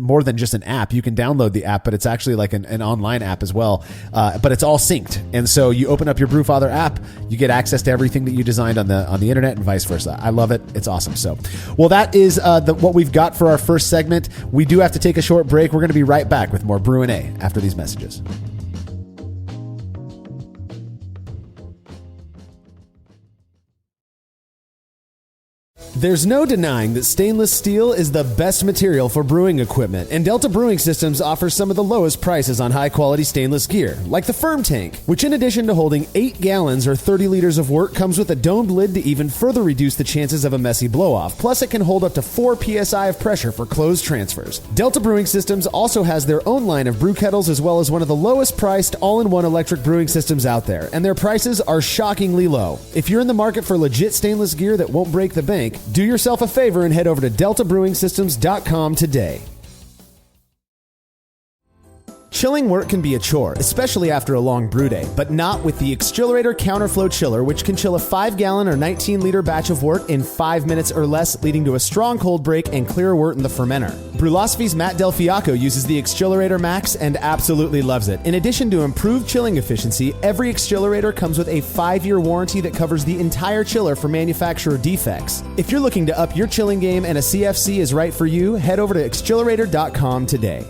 Speaker 1: more than just an app. You can download the app, but it's actually like an online app as well. But it's all synced, and so you open up your Brewfather app, you get access to everything that you designed on the internet, and vice versa. I love it. It's awesome. So, well, that is what we've got for our first segment. We do have to take a short break. We're going to be right back with more Brü A after these messages. There's no denying that stainless steel is the best material for brewing equipment, and Delta Brewing Systems offers some of the lowest prices on high-quality stainless gear, like the Firm Tank, which in addition to holding 8 gallons or 30 liters of wort, comes with a domed lid to even further reduce the chances of a messy blow-off. Plus, it can hold up to 4 psi of pressure for closed transfers. Delta Brewing Systems also has their own line of brew kettles, as well as one of the lowest-priced all-in-one electric brewing systems out there, and their prices are shockingly low. If you're in the market for legit stainless gear that won't break the bank, do yourself a favor and head over to deltabrewingsystems.com today. Chilling wort can be a chore, especially after a long brew day, but not with the Xchillerator Counterflow Chiller, which can chill a 5-gallon or 19-liter batch of wort in 5 minutes or less, leading to a strong cold break and clear wort in the fermenter. Brulosophy's Matt Del Fiacco uses the Xchillerator Max and absolutely loves it. In addition to improved chilling efficiency, every Xchillerator comes with a 5-year warranty that covers the entire chiller for manufacturer defects. If you're looking to up your chilling game and a CFC is right for you, head over to Xchillerator.com today.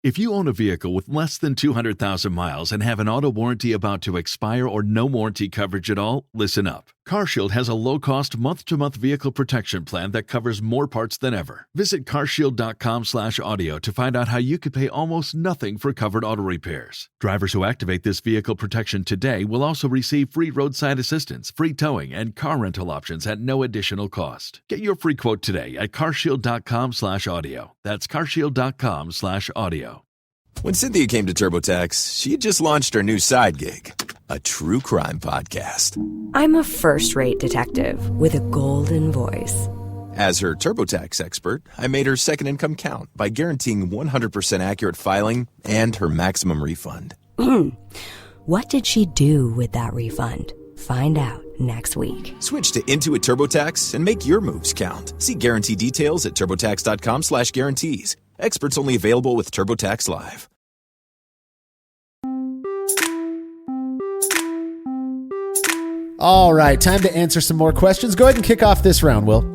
Speaker 3: If you own a vehicle with less than 200,000 miles and have an auto warranty about to expire or no warranty coverage at all, listen up. CarShield has a low-cost month-to-month vehicle protection plan that covers more parts than ever. Visit carshield.com/audio to find out how you could pay almost nothing for covered auto repairs. Drivers who activate this vehicle protection today will also receive free roadside assistance, free towing, and car rental options at no additional cost. Get your free quote today at carshield.com/audio. That's carshield.com/audio.
Speaker 4: When Cynthia came to TurboTax, she had just launched her new side gig, a true crime podcast.
Speaker 5: I'm a first-rate detective with a golden voice.
Speaker 4: As her TurboTax expert, I made her second income count by guaranteeing 100% accurate filing and her maximum refund.
Speaker 5: What did she do with that refund? Find out next week.
Speaker 4: Switch to Intuit TurboTax and make your moves count. See guarantee details at turbotax.com/guarantees. Experts only available with TurboTax Live.
Speaker 1: All right, time to answer some more questions. Go ahead and kick off this round, Will.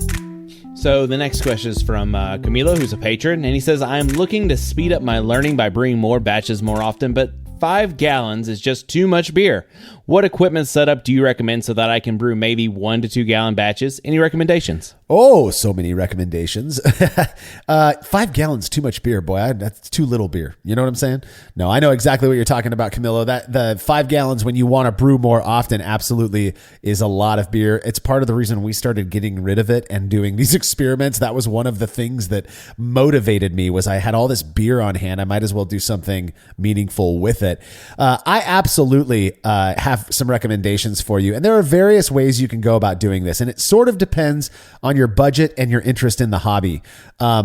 Speaker 2: So the next question is from Camilo, who's a patron, and he says, I'm looking to speed up my learning by brewing more batches more often, but 5 gallons is just too much beer. What equipment setup do you recommend so that I can brew maybe 1 to 2 gallon batches? Any recommendations?
Speaker 1: Oh, so many recommendations. 5 gallons, too much beer, boy. That's too little beer. You know what I'm saying? No, I know exactly what you're talking about, Camilo. That the 5 gallons when you want to brew more often absolutely is a lot of beer. It's part of the reason we started getting rid of it and doing these experiments. That was one of the things that motivated me was I had all this beer on hand. I might as well do something meaningful with it. I absolutely have some recommendations for you. And there are various ways you can go about doing this. And it sort of depends on your budget and your interest in the hobby.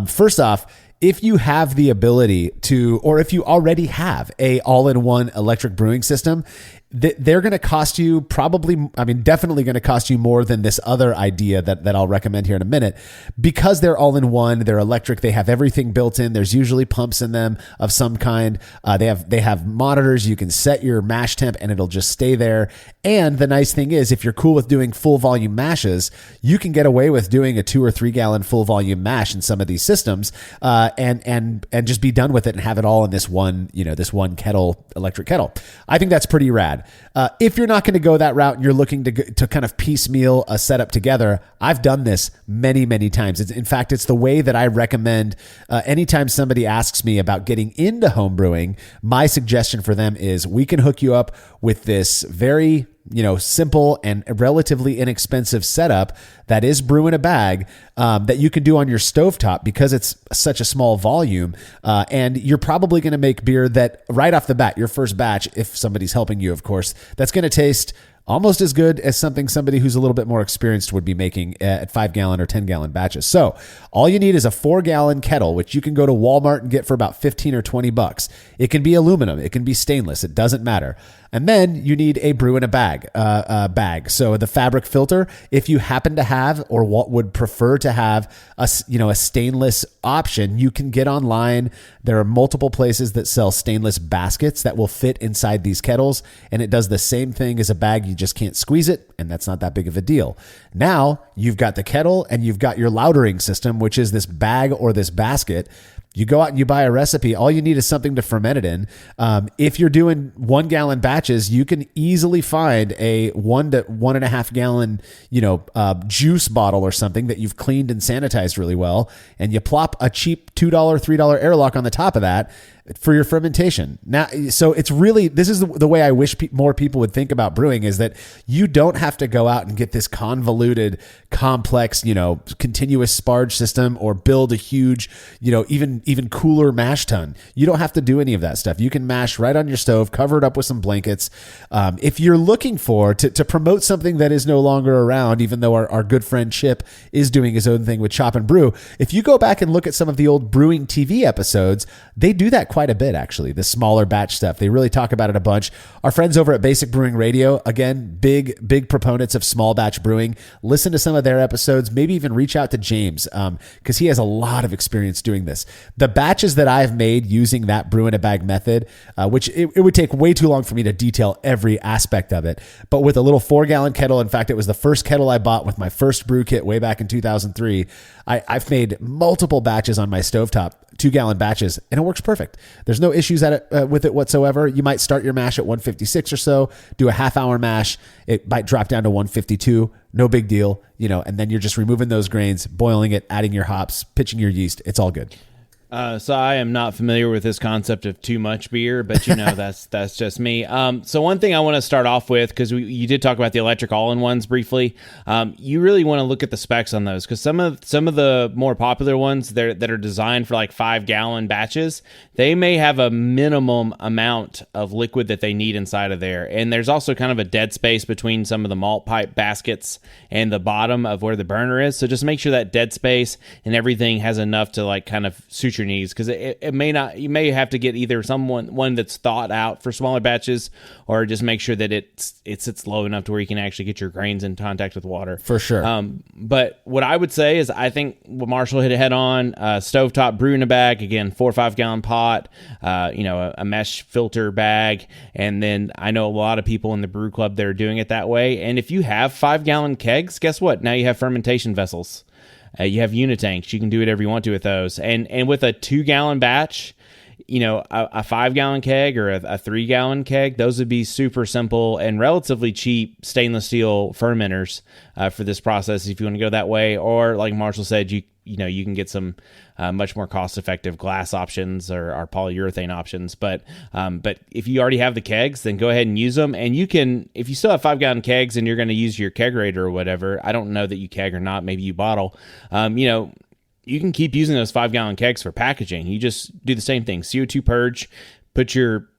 Speaker 1: First off, if you have the ability to, or if you already have a all-in-one electric brewing system, they're going to cost you definitely going to cost you more than this other idea that I'll recommend here in a minute, because they're all in one, they're electric, they have everything built in. There's usually pumps in them of some kind. They have monitors. You can set your mash temp and it'll just stay there. And the nice thing is, if you're cool with doing full volume mashes, you can get away with doing a 2 or 3 gallon full volume mash in some of these systems, and just be done with it and have it all in this one kettle, electric kettle. I think that's pretty rad. If you're not going to go that route and you're looking to kind of piecemeal a setup together, I've done this many, many times. In fact, it's the way that I recommend anytime somebody asks me about getting into home brewing, my suggestion for them is we can hook you up with this very simple and relatively inexpensive setup that is brew in a bag that you can do on your stovetop because it's such a small volume. And you're probably going to make beer that right off the bat, your first batch, if somebody's helping you, of course, that's going to taste almost as good as somebody who's a little bit more experienced would be making at 5 gallon or 10 gallon batches. So all you need is a 4 gallon kettle, which you can go to Walmart and get for about 15 or 20 bucks. It can be aluminum. It can be stainless. It doesn't matter. And then you need a brew in a bag. So the fabric filter, if you happen to have or would prefer to have a stainless option, you can get online. There are multiple places that sell stainless baskets that will fit inside these kettles, and it does the same thing as a bag. You just can't squeeze it, and that's not that big of a deal. Now you've got the kettle and you've got your lautering system, which is this bag or this basket. You go out and you buy a recipe. All you need is something to ferment it in. If you're doing 1 gallon batches, you can easily find a 1 to 1.5 gallon, juice bottle or something that you've cleaned and sanitized really well. And you plop a cheap $2, $3 airlock on the top of that for your fermentation. Now, so it's really, this is the way I wish more people would think about brewing, is that you don't have to go out and get this convoluted, complex, continuous sparge system or build a huge, even cooler mash tun. You don't have to do any of that stuff. You can mash right on your stove, cover it up with some blankets. If you're looking to promote something that is no longer around, even though our good friend Chip is doing his own thing with Chop and Brew, if you go back and look at some of the old brewing TV episodes, they do that quite a bit, actually, the smaller batch stuff. They really talk about it a bunch. Our friends over at Basic Brewing Radio, again, big proponents of small batch brewing. Listen to some of their episodes, maybe even reach out to James, because he has a lot of experience doing this. The batches that I've made using that brew in a bag method, which it would take way too long for me to detail every aspect of it, but with a little 4 gallon kettle, in fact, it was the first kettle I bought with my first brew kit way back in 2003. I've made multiple batches on my stovetop, 2 gallon batches, and it works perfect. There's no issues with it whatsoever. You might start your mash at 156 or so, do a half-hour mash. It might drop down to 152. No big deal, and then you're just removing those grains, boiling it, adding your hops, pitching your yeast. It's all good.
Speaker 2: So I am not familiar with this concept of too much beer, but that's just me. So one thing I want to start off with, because you did talk about the electric all-in-ones briefly, you really want to look at the specs on those, because some of the more popular ones that are designed for like 5-gallon batches, they may have a minimum amount of liquid that they need inside of there, and there's also kind of a dead space between some of the malt pipe baskets and the bottom of where the burner is. So just make sure that dead space and everything has enough to like kind of suit your needs, because it may not, you may have to get either one that's thought out for smaller batches, or just make sure that it sits low enough to where you can actually get your grains in contact with water.
Speaker 1: For sure.
Speaker 2: But what I would say is, I think what Marshall hit head on, stovetop brew in a bag, again, 4 or 5 gallon pot, a mesh filter bag. And then I know a lot of people in the brew club that are doing it that way. And if you have 5-gallon kegs, guess what? Now you have fermentation vessels. You have unitanks. You can do whatever you want to with those. And with a 2-gallon batch, a 5-gallon keg or a 3-gallon keg, those would be super simple and relatively cheap stainless steel fermenters for this process if you want to go that way. Or like Marshall said, you can get some much more cost-effective glass options or polyurethane options. But if you already have the kegs, then go ahead and use them. And you can, if you still have 5-gallon kegs and you're going to use your kegerator or whatever, I don't know that you keg or not, maybe you bottle, you can keep using those 5-gallon kegs for packaging. You just do the same thing. CO2 purge, put your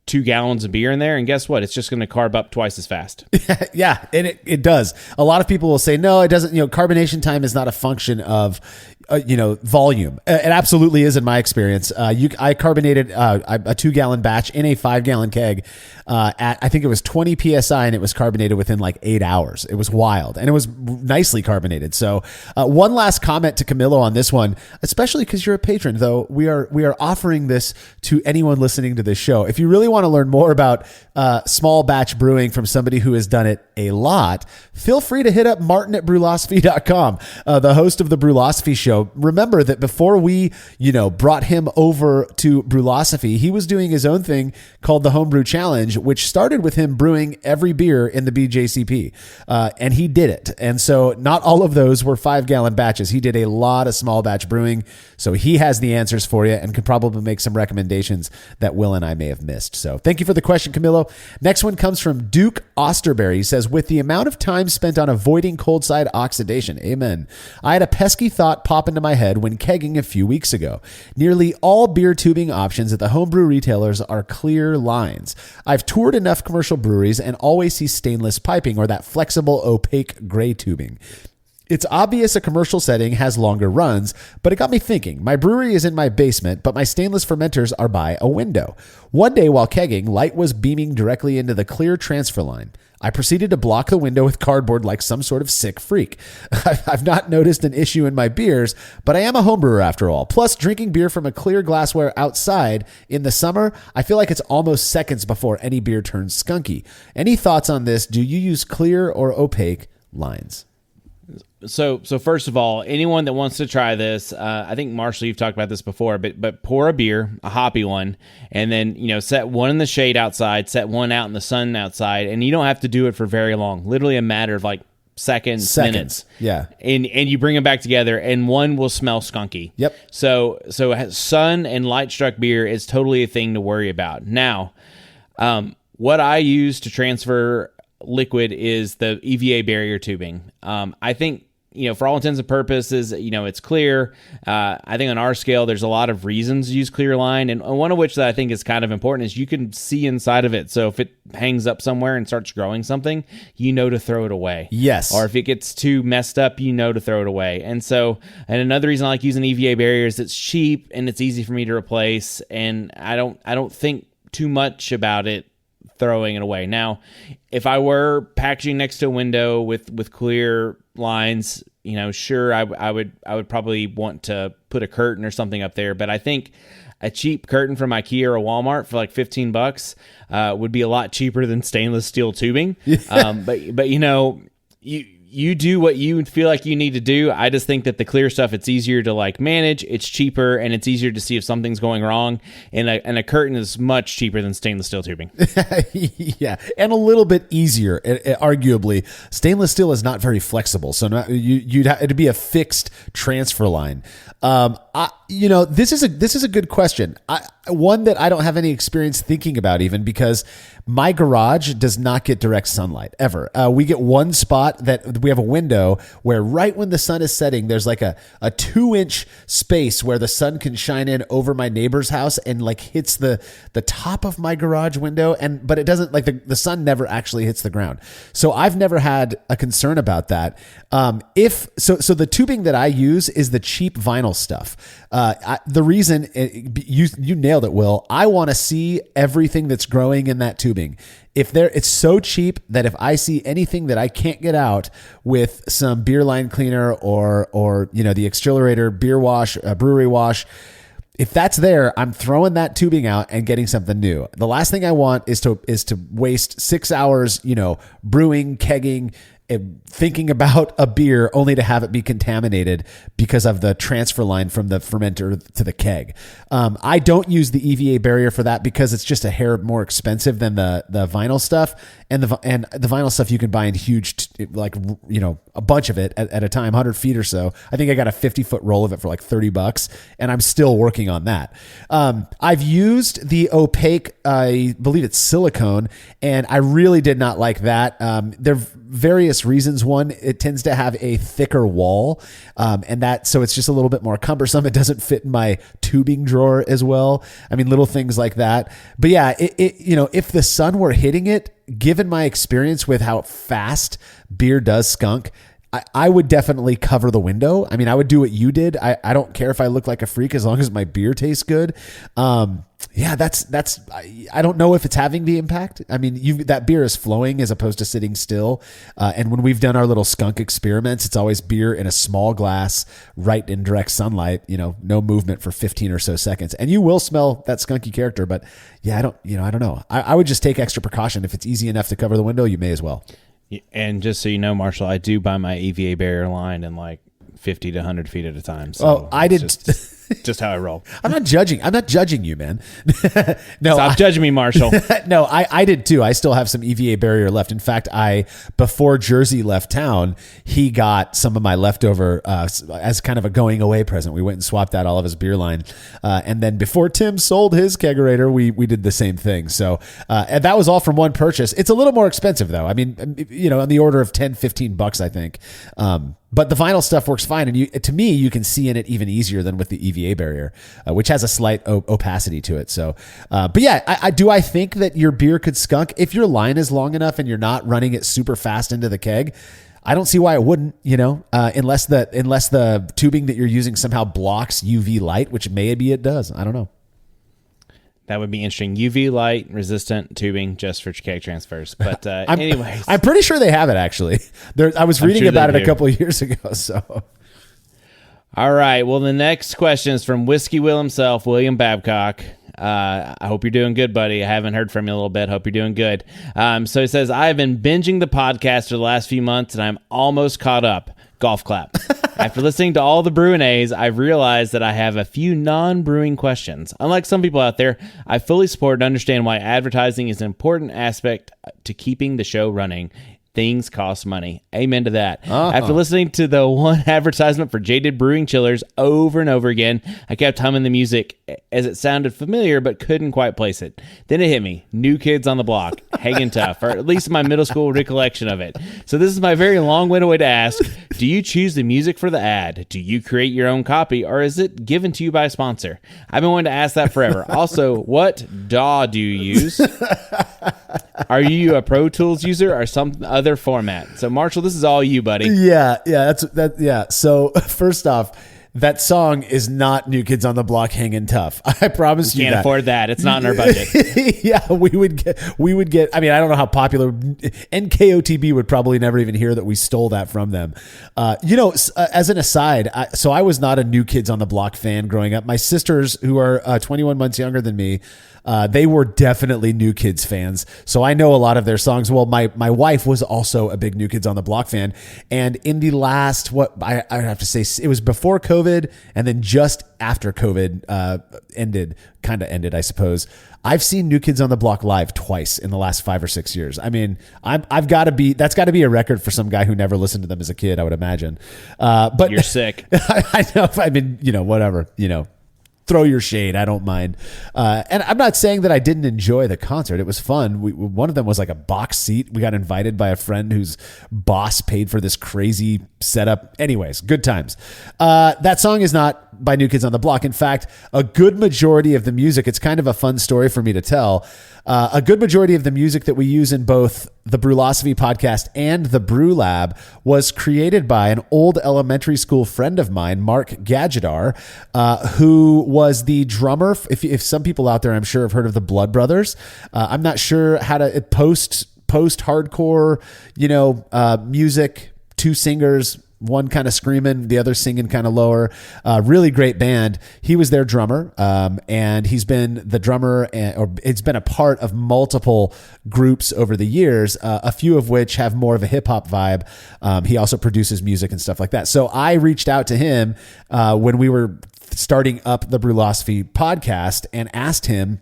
Speaker 2: 2 gallons of beer in there, and guess what? It's just going to carb up twice as fast.
Speaker 1: Yeah, and it does. A lot of people will say, no, it doesn't. Carbonation time is not a function of, volume. It absolutely is in my experience. I carbonated a 2-gallon batch in a 5-gallon keg at, I think it was 20 PSI, and it was carbonated within like 8 hours. It was wild, and it was nicely carbonated. So one last comment to Camilo on this one, especially because you're a patron, though we are offering this to anyone listening to this show. If you really want to learn more about small batch brewing from somebody who has done it a lot, feel free to hit up Martin at brulosophy.com, the host of the Brulosophy Show. Remember that before we, brought him over to Brulosophy, he was doing his own thing called the Homebrew Challenge, which started with him brewing every beer in the BJCP. And he did it. And so not all of those were 5-gallon batches. He did a lot of small batch brewing. So he has the answers for you and could probably make some recommendations that Will and I may have missed. So thank you for the question, Camilo. Next one comes from Duke Osterberry. He says, with the amount of time spent on avoiding cold side oxidation, amen, I had a pesky thought pop into my head when kegging a few weeks ago. Nearly all beer tubing options at the homebrew retailers are clear lines. I've toured enough commercial breweries and always see stainless piping or that flexible opaque gray tubing. It's obvious a commercial setting has longer runs, but it got me thinking. My brewery is in my basement, but my stainless fermenters are by a window. One day while kegging, light was beaming directly into the clear transfer line. I proceeded to block the window with cardboard like some sort of sick freak. I've not noticed an issue in my beers, but I am a homebrewer after all. Plus, drinking beer from a clear glassware outside in the summer, I feel like it's almost seconds before any beer turns skunky. Any thoughts on this? Do you use clear or opaque lines?
Speaker 2: So first of all, anyone that wants to try this, I think Marshall, you've talked about this before, but pour a beer, a hoppy one, and then set one in the shade outside, set one out in the sun outside, and you don't have to do it for very long. Literally a matter of like seconds. Minutes.
Speaker 1: Yeah.
Speaker 2: And you bring them back together, and one will smell skunky.
Speaker 1: Yep.
Speaker 2: So sun and light struck beer is totally a thing to worry about. Now, what I use to transfer liquid is the EVA barrier tubing. I think, for all intents and purposes, it's clear. I think on our scale, there's a lot of reasons to use clear line. And one of which that I think is kind of important is you can see inside of it. So if it hangs up somewhere and starts growing something, to throw it away.
Speaker 1: Yes.
Speaker 2: Or if it gets too messed up, to throw it away. And another reason I like using EVA barrier is it's cheap and it's easy for me to replace. And I don't think too much about it throwing it away. Now, if I were packaging next to a window with clear lines, sure, I would probably want to put a curtain or something up there. But I think a cheap curtain from IKEA or a Walmart for like $15 would be a lot cheaper than stainless steel tubing. But you you do what you feel like you need to do. I just think that the clear stuff, it's easier to like manage, it's cheaper, and it's easier to see if something's going wrong. And a curtain is much cheaper than stainless steel tubing.
Speaker 1: Yeah, and a little bit easier, arguably. Stainless steel is not very flexible, so it'd be a fixed transfer line. This is a good question. One that I don't have any experience thinking about, even because my garage does not get direct sunlight ever. We get one spot that we have a window where right when the sun is setting, there's like a 2-inch space where the sun can shine in over my neighbor's house and like hits the top of my garage window. But it doesn't, like, the sun never actually hits the ground. So I've never had a concern about that. So the tubing that I use is the cheap vinyl stuff. The reason you nailed it, Will. I want to see everything that's growing in that tubing. It's so cheap that if I see anything that I can't get out with some beer line cleaner or the accelerator beer wash, brewery wash, if that's there, I'm throwing that tubing out and getting something new. The last thing I want is to waste 6 hours, brewing, kegging, and thinking about a beer only to have it be contaminated because of the transfer line from the fermenter to the keg. I don't use the EVA barrier for that because it's just a hair more expensive than the vinyl stuff. And the vinyl stuff you can buy in huge, a bunch of it at a time, 100 feet or so. I think I got a 50-foot roll of it for like $30, and I'm still working on that. I've used the opaque, I believe it's silicone, and I really did not like that. There are various reasons. One, it tends to have a thicker wall, so it's just a little bit more cumbersome. It doesn't fit in my tubing drawer as well. I mean, little things like that. But yeah, if the sun were hitting it, given my experience with how fast beer does skunk, I would definitely cover the window. I mean, I would do what you did. I don't care if I look like a freak as long as my beer tastes good. I don't know if it's having the impact. I mean, that beer is flowing as opposed to sitting still. And when we've done our little skunk experiments, it's always beer in a small glass, right in direct sunlight, no movement for 15 or so seconds. And you will smell that skunky character, but yeah, I don't know. I would just take extra precaution. If it's easy enough to cover the window, you may as well.
Speaker 2: And just so you know, Marshall, I do buy my EVA barrier line in like 50 to 100 feet at a time. So
Speaker 1: I did.
Speaker 2: Just how I roll.
Speaker 1: I'm not judging you, man. No,
Speaker 2: stop judging me, Marshall.
Speaker 1: No, I did too. I still have some EVA barrier left. In fact, before Jersey left town, he got some of my leftover as kind of a going away present. We went and swapped out all of his beer line, and then before Tim sold his kegerator, we did the same thing. So and that was all from one purchase. It's a little more expensive though. I mean, on the order of $10-15, I think. But the vinyl stuff works fine, and to me, you can see in it even easier than with the EVA barrier, which has a slight opacity to it. So, but yeah, I think that your beer could skunk if your line is long enough and you're not running it super fast into the keg. I don't see why it wouldn't, unless the tubing that you're using somehow blocks UV light, which maybe it does. I don't know.
Speaker 2: That would be interesting. UV light resistant tubing just for keg transfers. But anyways.
Speaker 1: I'm pretty sure they have it, actually. I was reading about it a couple of years ago. So,
Speaker 2: all right. Well, the next question is from Whiskey Will himself, William Babcock. I hope you're doing good, buddy. I haven't heard from you in a little bit. Hope you're doing good. So he says, I have been binging the podcast for the last few months, and I'm almost caught up. Golf clap. After listening to all the Brü A's, I've realized that I have a few non-brewing questions. Unlike some people out there, I fully support and understand why advertising is an important aspect to keeping the show running. Things cost money. Amen to that. After listening to the one advertisement for Jaded Brewing Chillers over and over again, I kept humming the music as it sounded familiar but couldn't quite place it. Then it hit me. New Kids on the Block. Hanging Tough, or at least my middle school recollection of it. So this is my very long-winded way to ask, do you choose the music for the ad? Do you create your own copy, or is it given to you by a sponsor? I've been wanting to ask that forever. Also, what DAW do you use? Are you a Pro Tools user or some other format? So Marshall, this is all you, buddy.
Speaker 1: Yeah. So first off, that song is not New Kids on the Block Hanging Tough. I promise you
Speaker 2: Can't
Speaker 1: that.
Speaker 2: afford that. It's not in our budget.
Speaker 1: Yeah, we would get, I mean, I don't know how popular, NKOTB would probably never even hear that we stole that from them. As an aside, so I was not a New Kids on the Block fan growing up. My sisters, who are 21 months younger than me, they were definitely New Kids fans. So I know a lot of their songs. Well, my wife was also a big New Kids on the Block fan. And in the last, I have to say, it was before COVID and then just after COVID ended, I suppose. I've seen New Kids on the Block live twice in the last 5 or 6 years. I mean, that's got to be a record for some guy who never listened to them as a kid, I would imagine. But
Speaker 2: You're sick.
Speaker 1: I know. I mean, whatever, throw your shade. I don't mind. And I'm not saying that I didn't enjoy the concert. It was fun. One of them was like a box seat. We got invited by a friend whose boss paid for this crazy setup. Anyways, good times. That song is not by New Kids on the Block. In fact, a good majority of the music, it's kind of a fun story for me to tell. A good majority of the music that we use in both the Brülosophy podcast and the Brü Lab was created by an old elementary school friend of mine, Mark Gadgetar, who was the drummer. If some people out there, I'm sure, have heard of the Blood Brothers. I'm not sure how to post-hardcore, music, two singers, one kind of screaming, the other singing kind of lower. Really great band. He was their drummer, and he's been the drummer, or it's been a part of multiple groups over the years, a few of which have more of a hip hop vibe. He also produces music and stuff like that. So I reached out to him when we were starting up the Brülosophy podcast and asked him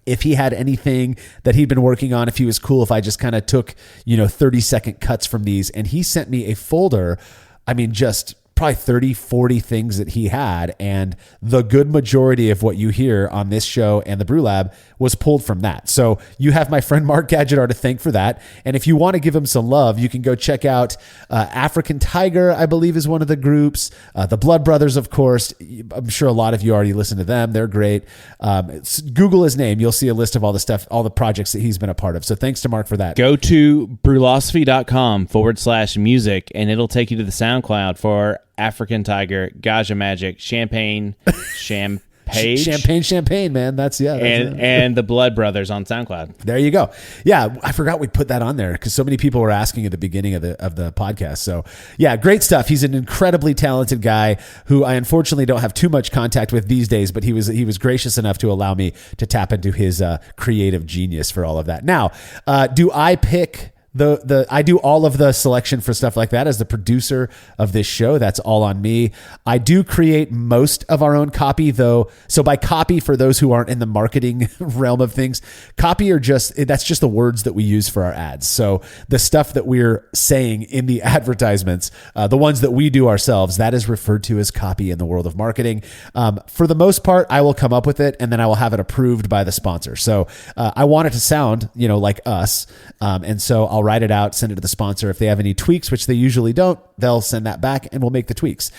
Speaker 1: if he had anything that he'd been working on, if he was cool, if I just kind of took, 30-second cuts from these. And he sent me a folder. I mean, just probably 30, 40 things that he had. And the good majority of what you hear on this show and the Brü Lab was pulled from that. So you have my friend Mark Gadgetar to thank for that. And if you want to give him some love, you can go check out African Tiger, I believe is one of the groups. The Blood Brothers, of course. I'm sure a lot of you already listen to them. They're great. Google his name. You'll see a list of all the stuff, all the projects that he's been a part of. So thanks to Mark for that.
Speaker 2: Go to brülosophy.com/music and it'll take you to the SoundCloud for African Tiger, Gaja Magic, Champagne,
Speaker 1: Champagne, man. That's
Speaker 2: and the Blood Brothers on SoundCloud.
Speaker 1: There you go. Yeah, I forgot we put that on there because so many people were asking at the beginning of the podcast. So yeah, great stuff. He's an incredibly talented guy who I unfortunately don't have too much contact with these days, but he was gracious enough to allow me to tap into his creative genius for all of that. Now, do I pick I do all of the selection for stuff like that as the producer of this show. That's all on me. I do create most of our own copy though. So by copy, for those who aren't in the marketing realm of things, copy that's just the words that we use for our ads. So the stuff that we're saying in the advertisements, the ones that we do ourselves, that is referred to as copy in the world of marketing. For the most part, I will come up with it and then I will have it approved by the sponsor. So I want it to sound, like us. And so I'll write it out, send it to the sponsor. If they have any tweaks, which they usually don't, they'll send that back and we'll make the tweaks.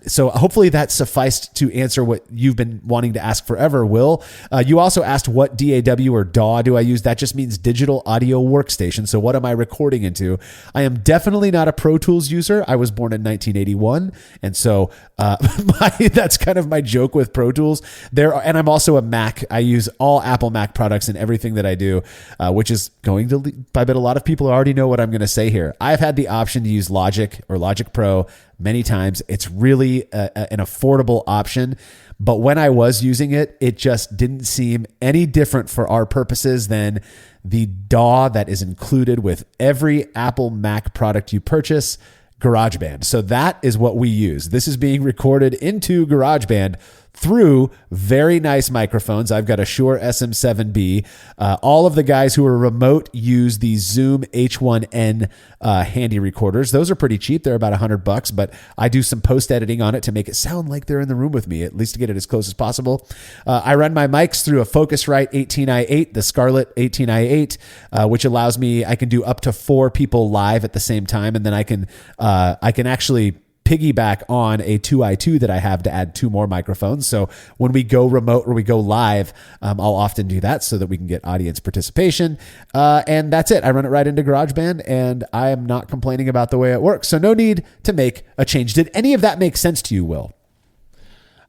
Speaker 1: So hopefully that sufficed to answer what you've been wanting to ask forever, Will. You also asked what DAW or DAW do I use? That just means digital audio workstation. So what am I recording into? I am definitely not a Pro Tools user. I was born in 1981. And so that's kind of my joke with Pro Tools. And I'm also a Mac. I use all Apple Mac products in everything that I do, which is going to, I bet a lot of people already know what I'm going to say here. I've had the option to use Logic or Logic Pro many times. It's really an affordable option. But when I was using it, it just didn't seem any different for our purposes than the DAW that is included with every Apple Mac product you purchase, GarageBand. So that is what we use. This is being recorded into GarageBand through very nice microphones. I've got a Shure SM7B. All of the guys who are remote use the Zoom H1N handy recorders. Those are pretty cheap. They're about $100, but I do some post editing on it to make it sound like they're in the room with me, at least to get it as close as possible. I run my mics through a Focusrite 18i8, the Scarlett 18i8, which allows me, I can do up to 4 people live at the same time. And then I can actually piggyback on a 2i2 that I have to add 2 more microphones. So when we go remote or we go live, I'll often do that so that we can get audience participation. And that's it. I run it right into GarageBand and I am not complaining about the way it works. So no need to make a change. Did any of that make sense to you, Will?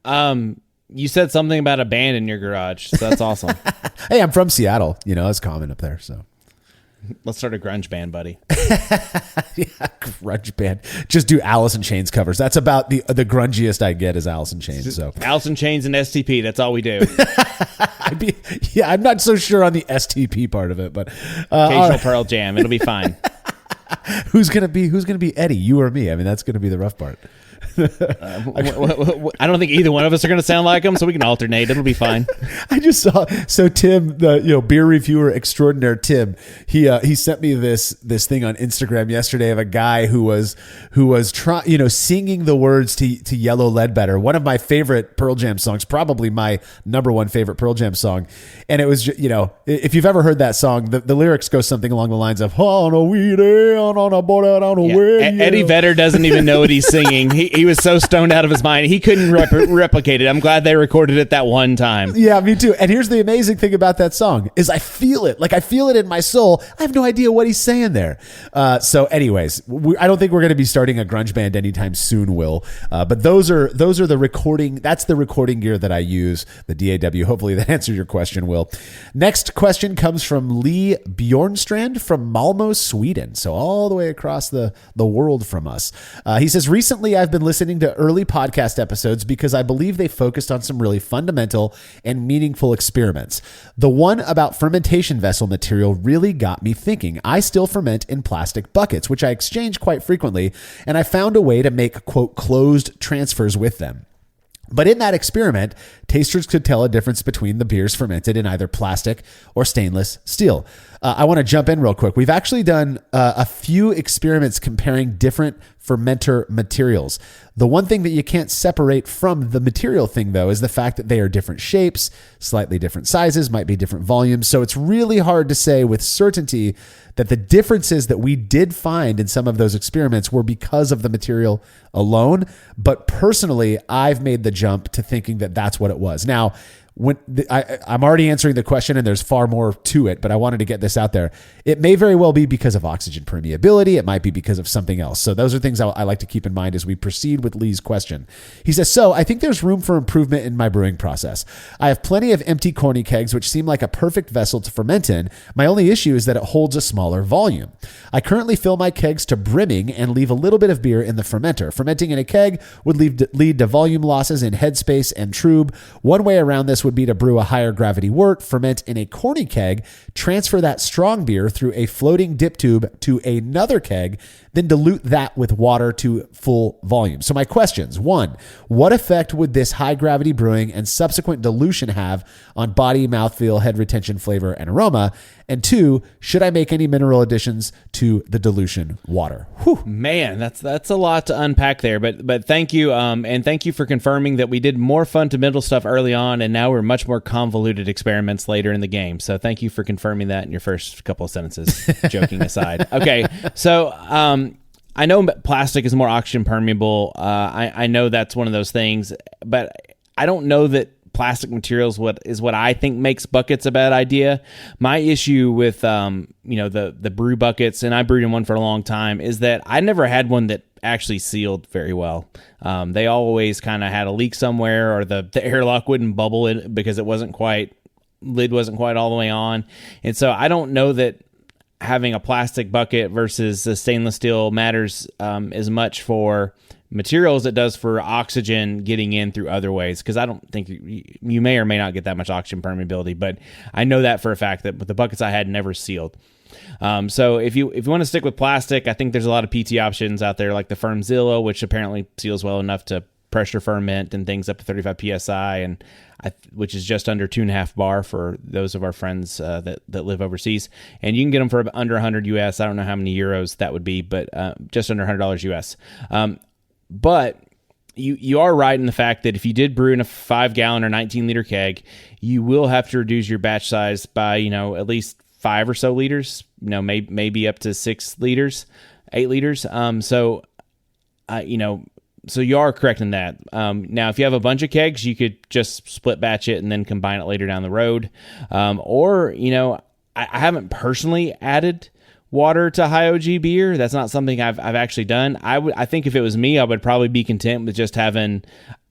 Speaker 2: You said something about a band in your garage. So that's awesome.
Speaker 1: Hey, I'm from Seattle. It's common up there. So
Speaker 2: let's start a grunge band, buddy.
Speaker 1: Yeah, grunge band. Just do Alice in Chains covers. That's about the grungiest I get is Alice in Chains. So
Speaker 2: Alice in Chains and STP. That's all we do.
Speaker 1: I'm not so sure on the STP part of it, but
Speaker 2: occasional Pearl Jam. It'll be fine.
Speaker 1: Who's gonna be Eddie? You or me? I mean, that's gonna be the rough part.
Speaker 2: I don't think either one of us are going to sound like him, so we can alternate. It'll be fine.
Speaker 1: I just saw Tim, the beer reviewer extraordinaire Tim. He sent me this thing on Instagram yesterday of a guy who was trying singing the words to Yellow Ledbetter, one of my favorite Pearl Jam songs, probably my number one favorite Pearl Jam song. And it was if you've ever heard that song, the lyrics go something along the lines of
Speaker 2: Eddie Vedder doesn't even know what he's singing. He was so stoned out of his mind. He couldn't replicate it. I'm glad they recorded it that one time.
Speaker 1: Yeah, me too. And here's the amazing thing about that song is I feel it. Like I feel it in my soul. I have no idea what he's saying there. So anyways, I don't think we're going to be starting a grunge band anytime soon, Will. But those are the recording. That's the recording gear that I use, the DAW. Hopefully that answered your question, Will. Next question comes from Lee Bjornstrand from Malmo, Sweden. So all the way across the world from us. He says, recently I've been listening to early podcast episodes because I believe they focused on some really fundamental and meaningful experiments. The one about fermentation vessel material really got me thinking. I still ferment in plastic buckets, which I exchange quite frequently, and I found a way to make, quote, closed transfers with them. But in that experiment, tasters could tell a difference between the beers fermented in either plastic or stainless steel. I want to jump in real quick. We've actually done a few experiments comparing different fermenter materials. The one thing that you can't separate from the material thing, though, is the fact that they are different shapes, slightly different sizes, might be different volumes. So it's really hard to say with certainty that the differences that we did find in some of those experiments were because of the material alone. But personally, I've made the jump to thinking that that's what it was. Now, I'm already answering the question and there's far more to it, but I wanted to get this out there. It may very well be because of oxygen permeability. It might be because of something else. So those are things I like to keep in mind as we proceed with Lee's question. He says, so I think there's room for improvement in my brewing process. I have plenty of empty corny kegs, which seem like a perfect vessel to ferment in. My only issue is that it holds a smaller volume. I currently fill my kegs to brimming and leave a little bit of beer in the fermenter. Fermenting in a keg would lead to volume losses in headspace and trub. One way around this would be to brew a higher gravity wort, ferment in a corny keg, transfer that strong beer through a floating dip tube to another keg, then dilute that with water to full volume. So my questions: 1, what effect would this high gravity brewing and subsequent dilution have on body, mouthfeel, head retention, flavor, and aroma? And 2, should I make any mineral additions to the dilution water? Whew.
Speaker 2: Man, that's a lot to unpack there. But thank you, and thank you for confirming that we did more fundamental stuff early on, and now we're much more convoluted experiments later in the game. So thank you for confirming that in your first couple of sentences. Joking aside, okay. So I know plastic is more oxygen permeable. I know that's one of those things, but I don't know that plastic materials is what I think makes buckets a bad idea. My issue with the brew buckets, and I brewed in one for a long time, is that I never had one that actually sealed very well. They always kind of had a leak somewhere, or the airlock wouldn't bubble it because lid wasn't quite all the way on. And so I don't know that having a plastic bucket versus a stainless steel matters as much for materials it does for oxygen getting in through other ways, because I don't think you may or may not get that much oxygen permeability, but I know that for a fact that the buckets I had never sealed. So if you want to stick with plastic, I think there's a lot of PT options out there, like the Firmzilla, which apparently seals well enough to pressure ferment and things up to 35 psi, and which is just under 2.5 bar for those of our friends that live overseas. And you can get them for under 100 US. I don't know how many euros that would be, but just under $100 US. But you are right in the fact that if you did brew in a 5-gallon or 19-liter keg, you will have to reduce your batch size by, at least 5 or so liters, maybe up to 6 liters, 8 liters. So you are correct in that. Now, if you have a bunch of kegs, you could just split batch it and then combine it later down the road. Or I haven't personally added water to high OG beer. That's not something I've actually done. I think if it was me, I would probably be content with just having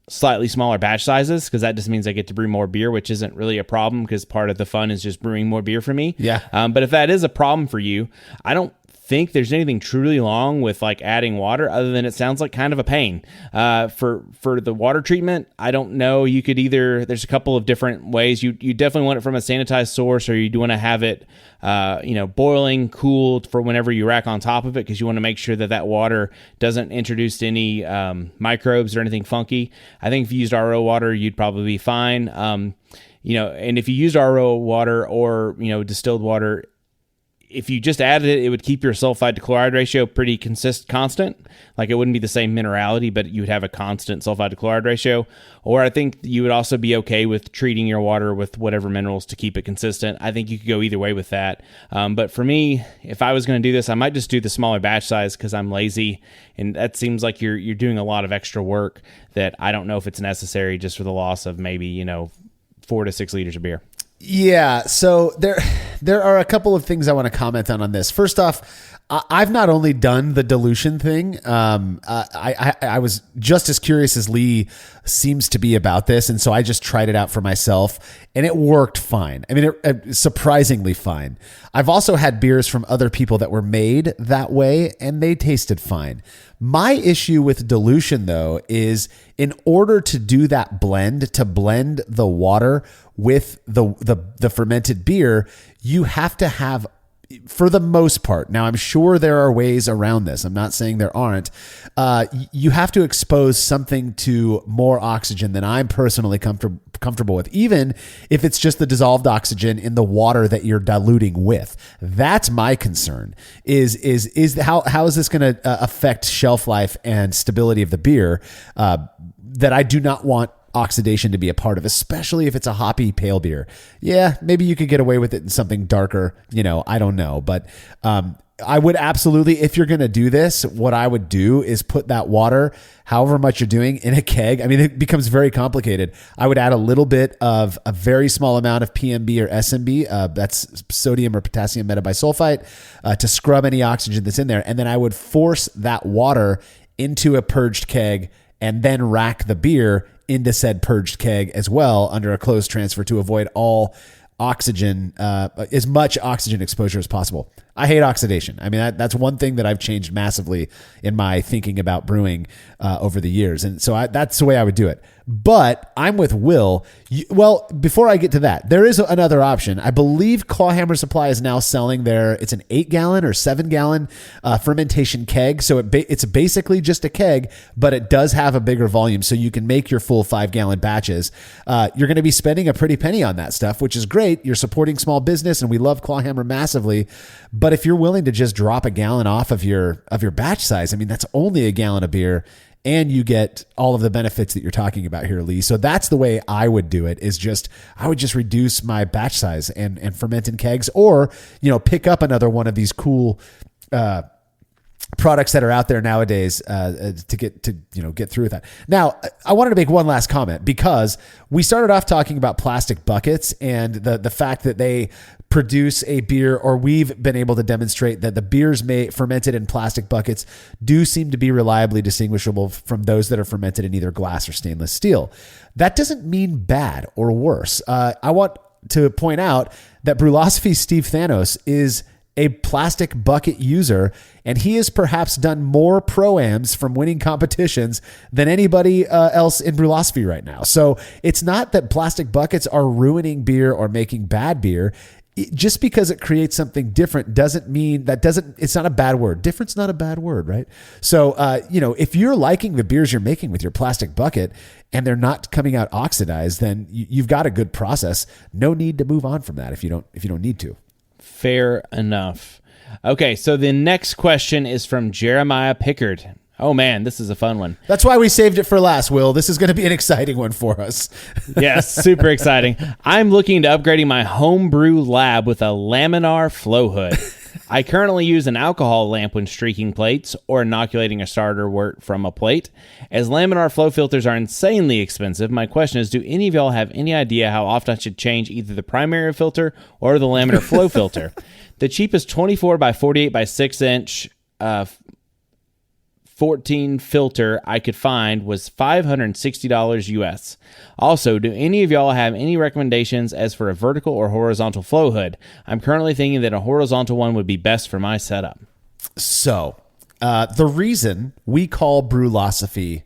Speaker 2: slightly smaller batch sizes, because that just means I get to brew more beer, which isn't really a problem because part of the fun is just brewing more beer for me.
Speaker 1: Yeah.
Speaker 2: But if that is a problem for you, I don't think there's anything truly wrong with like adding water, other than it sounds like kind of a pain. For the water treatment, I don't know. You could either, there's a couple of different ways. You definitely want it from a sanitized source, or you do want to have it boiling, cooled for whenever you rack on top of it, because you want to make sure that that water doesn't introduce any microbes or anything funky. I think if you used RO water, you'd probably be fine. And if you used RO water or distilled water, if you just added it, it would keep your sulfide to chloride ratio pretty constant. Like, it wouldn't be the same minerality, but you would have a constant sulfide to chloride ratio. Or I think you would also be okay with treating your water with whatever minerals to keep it consistent. I think you could go either way with that. But for me, if I was going to do this, I might just do the smaller batch size because I'm lazy. And that seems like you're doing a lot of extra work that I don't know if it's necessary just for the loss of maybe, 4 to 6 liters of beer.
Speaker 1: Yeah, so there are a couple of things I want to comment on this. First off, I've not only done the dilution thing. I was just as curious as Lee seems to be about this, and so I just tried it out for myself, and it worked fine. I mean, surprisingly fine. I've also had beers from other people that were made that way, and they tasted fine. My issue with dilution, though, is in order to do that blend, to blend the water with the fermented beer, you have to have, for the most part, now I'm sure there are ways around this, I'm not saying there aren't, you have to expose something to more oxygen than I'm personally comfortable with, even if it's just the dissolved oxygen in the water that you're diluting with. That's my concern, is how is this going to affect shelf life and stability of the beer, that I do not want oxidation to be a part of, especially if it's a hoppy pale beer. Yeah, maybe you could get away with it in something darker, I don't know. But I would absolutely, if you're going to do this, what I would do is put that water, however much you're doing, in a keg. I mean, it becomes very complicated. I would add a little bit of a very small amount of PMB or SMB, that's sodium or potassium metabisulfite, to scrub any oxygen that's in there. And then I would force that water into a purged keg and then rack the beer into said purged keg as well under a closed transfer to avoid all oxygen, as much oxygen exposure as possible. I hate oxidation. I mean, that's one thing that I've changed massively in my thinking about brewing over the years. And so that's the way I would do it. But I'm with Will. Well, before I get to that, there is another option. I believe Clawhammer Supply is now selling it's an 8-gallon or 7-gallon fermentation keg. So it's basically just a keg, but it does have a bigger volume. So you can make your full 5-gallon batches. You're going to be spending a pretty penny on that stuff, which is great. You're supporting small business, and we love Clawhammer massively. But if you're willing to just drop a gallon off of your batch size, I mean, that's only a gallon of beer, and you get all of the benefits that you're talking about here, Lee. So that's the way I would do it, I would just reduce my batch size and ferment in kegs, or, pick up another one of these cool products that are out there nowadays to get through with that. Now, I wanted to make one last comment, because we started off talking about plastic buckets and the fact that they produce a beer, or we've been able to demonstrate that the beers fermented in plastic buckets do seem to be reliably distinguishable from those that are fermented in either glass or stainless steel. That doesn't mean bad or worse. I want to point out that Brulosophy's Steve Thanos is a plastic bucket user, and he has perhaps done more pro-ams from winning competitions than anybody else in Brulosophy right now. So it's not that plastic buckets are ruining beer or making bad beer. Just because it creates something different doesn't mean it's not a bad word. Different's not a bad word, right? So, if you're liking the beers you're making with your plastic bucket and they're not coming out oxidized, then you've got a good process. No need to move on from that if you don't need to.
Speaker 2: Fair enough. Okay, so the next question is from Jeremiah Pickard. Oh man, this is a fun one.
Speaker 1: That's why we saved it for last, Will. This is going to be an exciting one for us.
Speaker 2: Yes, super exciting. I'm looking to upgrading my homebrew lab with a laminar flow hood. I currently use an alcohol lamp when streaking plates or inoculating a starter wort from a plate. As laminar flow filters are insanely expensive, my question is, do any of y'all have any idea how often I should change either the primary filter or the laminar flow filter? The cheapest 24 by 48 by 6 inch 14 filter I could find was $560 US. Also, do any of y'all have any recommendations as for a vertical or horizontal flow hood? I'm currently thinking that a horizontal one would be best for my setup.
Speaker 1: So, the reason we call Brülosophy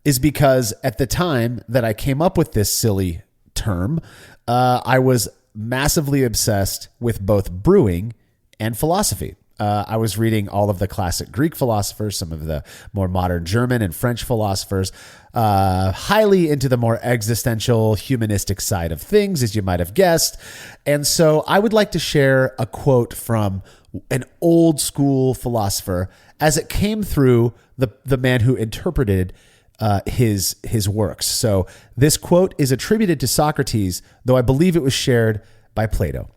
Speaker 1: is because at the time that I came up with this silly term, I was massively obsessed with both brewing and philosophy. I was reading all of the classic Greek philosophers, some of the more modern German and French philosophers, highly into the more existential, humanistic side of things, as you might have guessed. And so I would like to share a quote from an old school philosopher as it came through the man who interpreted his works. So this quote is attributed to Socrates, though I believe it was shared by Plato.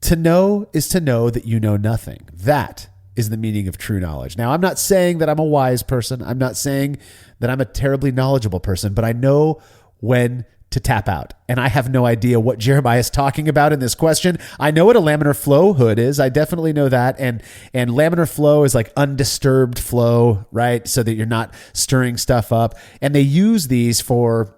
Speaker 1: To know is to know that you know nothing. That is the meaning of true knowledge. Now, I'm not saying that I'm a wise person. I'm not saying that I'm a terribly knowledgeable person, but I know when to tap out. And I have no idea what Jeremiah is talking about in this question. I know what a laminar flow hood is. I definitely know that. And laminar flow is like undisturbed flow, right? So that you're not stirring stuff up. And they use these for,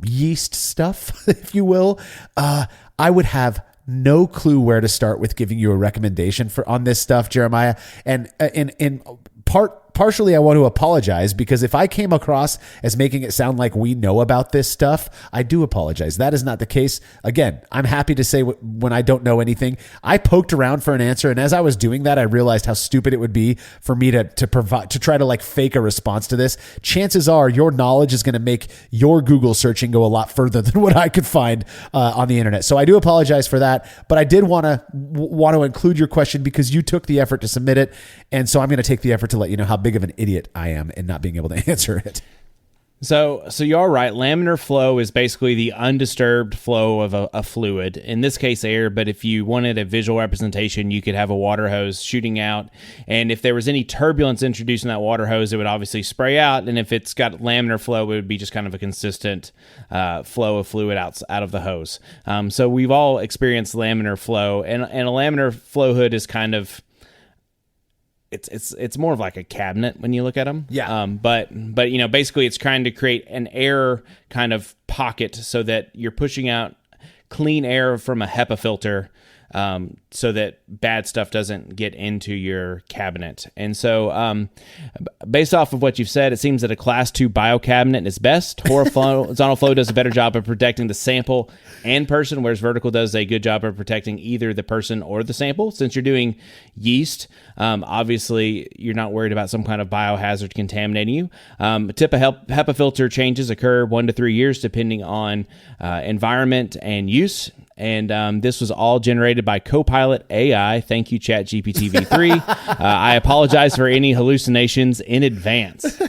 Speaker 1: yeast stuff, if you will. I would have no clue where to start with giving you a recommendation on this stuff, Jeremiah. And partially I want to apologize because if I came across as making it sound like we know about this stuff, I do apologize. That is not the case. Again, I'm happy to say when I don't know anything. I poked around for an answer, and as I was doing that, I realized how stupid it would be for me to try to like fake a response to this. Chances are your knowledge is going to make your Google searching go a lot further than what I could find on the internet. So I do apologize for that, but I did want to include your question because you took the effort to submit it, and so I'm going to take the effort to let you know how big of an idiot I am in not being able to answer it.
Speaker 2: So you're right. Laminar flow is basically the undisturbed flow of a fluid, in this case air, but if you wanted a visual representation, you could have a water hose shooting out, and if there was any turbulence introduced in that water hose, it would obviously spray out, and if it's got laminar flow, it would be just kind of a consistent flow of fluid out of the hose. So we've all experienced laminar flow, and a laminar flow hood is kind of... It's more of like a cabinet when you look at them.
Speaker 1: Yeah.
Speaker 2: But basically it's trying to create an air kind of pocket so that you're pushing out clean air from a HEPA filter, so that bad stuff doesn't get into your cabinet. And so, based off of what you've said, it seems that a class 2 bio cabinet is best. Horizontal flow does a better job of protecting the sample and person, whereas vertical does a good job of protecting either the person or the sample. Since you're doing yeast, obviously you're not worried about some kind of biohazard contaminating you. Tip of HEPA filter changes occur 1 to 3 years depending on environment and use. And this was all generated by Copilot AI. Thank you, ChatGPT v3. I apologize for any hallucinations in advance.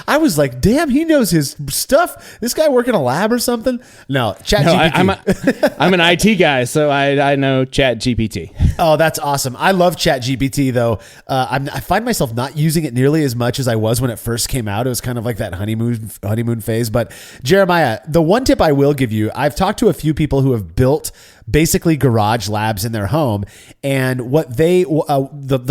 Speaker 1: I was like, damn, he knows his stuff. This guy work in a lab or something? No, ChatGPT.
Speaker 2: I'm an IT guy, so I know ChatGPT.
Speaker 1: Oh, that's awesome. I love ChatGPT, though. I find myself not using it nearly as much as I was when it first came out. It was kind of like that honeymoon phase. But Jeremiah, the one tip I will give you, I've talked to a few people who have built basically garage labs in their home, and what the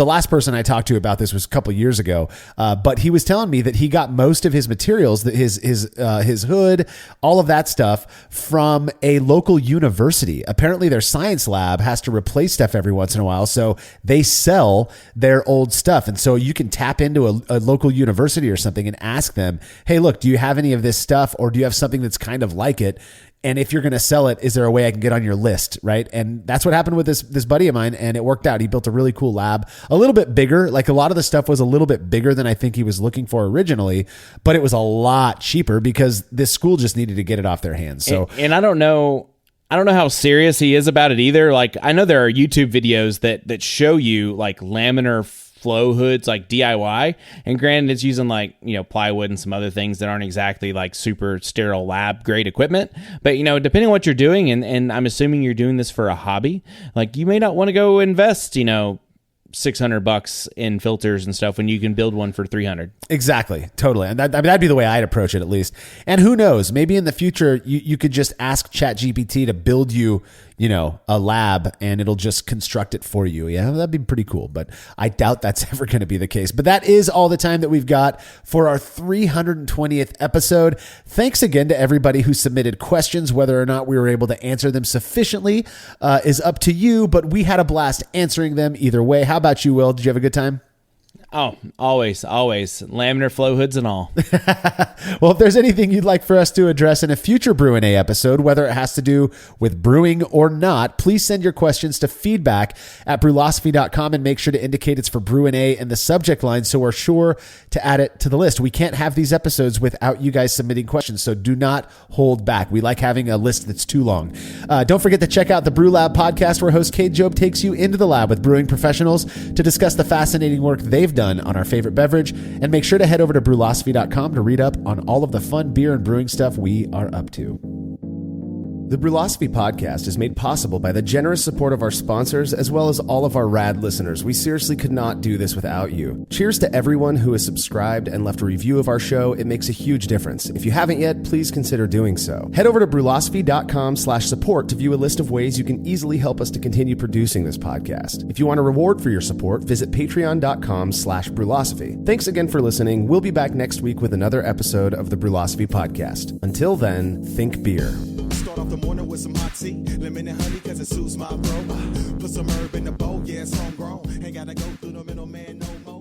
Speaker 1: last person I talked to about this was a couple of years ago, but he was telling me that he got most of his materials, his hood, all of that stuff from a local university. Apparently their science lab has to replace stuff every once in a while, so they sell their old stuff, and so you can tap into a local university or something and ask them, hey, look, do you have any of this stuff, or do you have something that's kind of like it? And if you're going to sell it, is there a way I can get on your list, right? And that's what happened with this buddy of mine, and it worked out. He built a really cool lab, a little bit bigger. Like a lot of the stuff was a little bit bigger than I think he was looking for originally, but it was a lot cheaper because this school just needed to get it off their hands. So,
Speaker 2: and I don't know how serious he is about it either. Like I know there are YouTube videos that show you like laminar flow hoods like DIY, and granted it's using like plywood and some other things that aren't exactly like super sterile lab grade equipment, but depending on what you're doing, and I'm assuming you're doing this for a hobby, like you may not want to go invest $600 in filters and stuff when you can build one for $300.
Speaker 1: Exactly. Totally. And that'd be the way I'd approach it, at least. And who knows, maybe in the future you could just ask ChatGPT to build you a lab and it'll just construct it for you. Yeah, that'd be pretty cool, but I doubt that's ever going to be the case. But that is all the time that we've got for our 320th episode. Thanks again to everybody who submitted questions. Whether or not we were able to answer them sufficiently is up to you, but we had a blast answering them either way. How about you, Will? Did you have a good time?
Speaker 2: Oh, always. Laminar flow hoods and all.
Speaker 1: Well, if there's anything you'd like for us to address in a future Brü A episode, whether it has to do with brewing or not, please send your questions to feedback@brülosophy.com and make sure to indicate it's for Brü A in the subject line so we're sure to add it to the list. We can't have these episodes without you guys submitting questions, so do not hold back. We like having a list that's too long. Don't forget to check out the Brew Lab podcast, where host Kate Job takes you into the lab with brewing professionals to discuss the fascinating work they've done on our favorite beverage. And make sure to head over to brülosophy.com to read up on all of the fun beer and brewing stuff we are up to. The Brülosophy podcast is made possible by the generous support of our sponsors, as well as all of our rad listeners. We seriously could not do this without you. Cheers to everyone who has subscribed and left a review of our show. It makes a huge difference. If you haven't yet, please consider doing so. Head over to brülosophy.com/support to view a list of ways you can easily help us to continue producing this podcast. If you want a reward for your support, visit patreon.com/brülosophy. Thanks again for listening. We'll be back next week with another episode of the Brülosophy podcast. Until then, think beer.
Speaker 6: Start off the morning with some hot tea, lemon and honey, cause it suits my bro. Put some herb in the bowl, yeah, it's homegrown. Ain't gotta go through the middleman no more.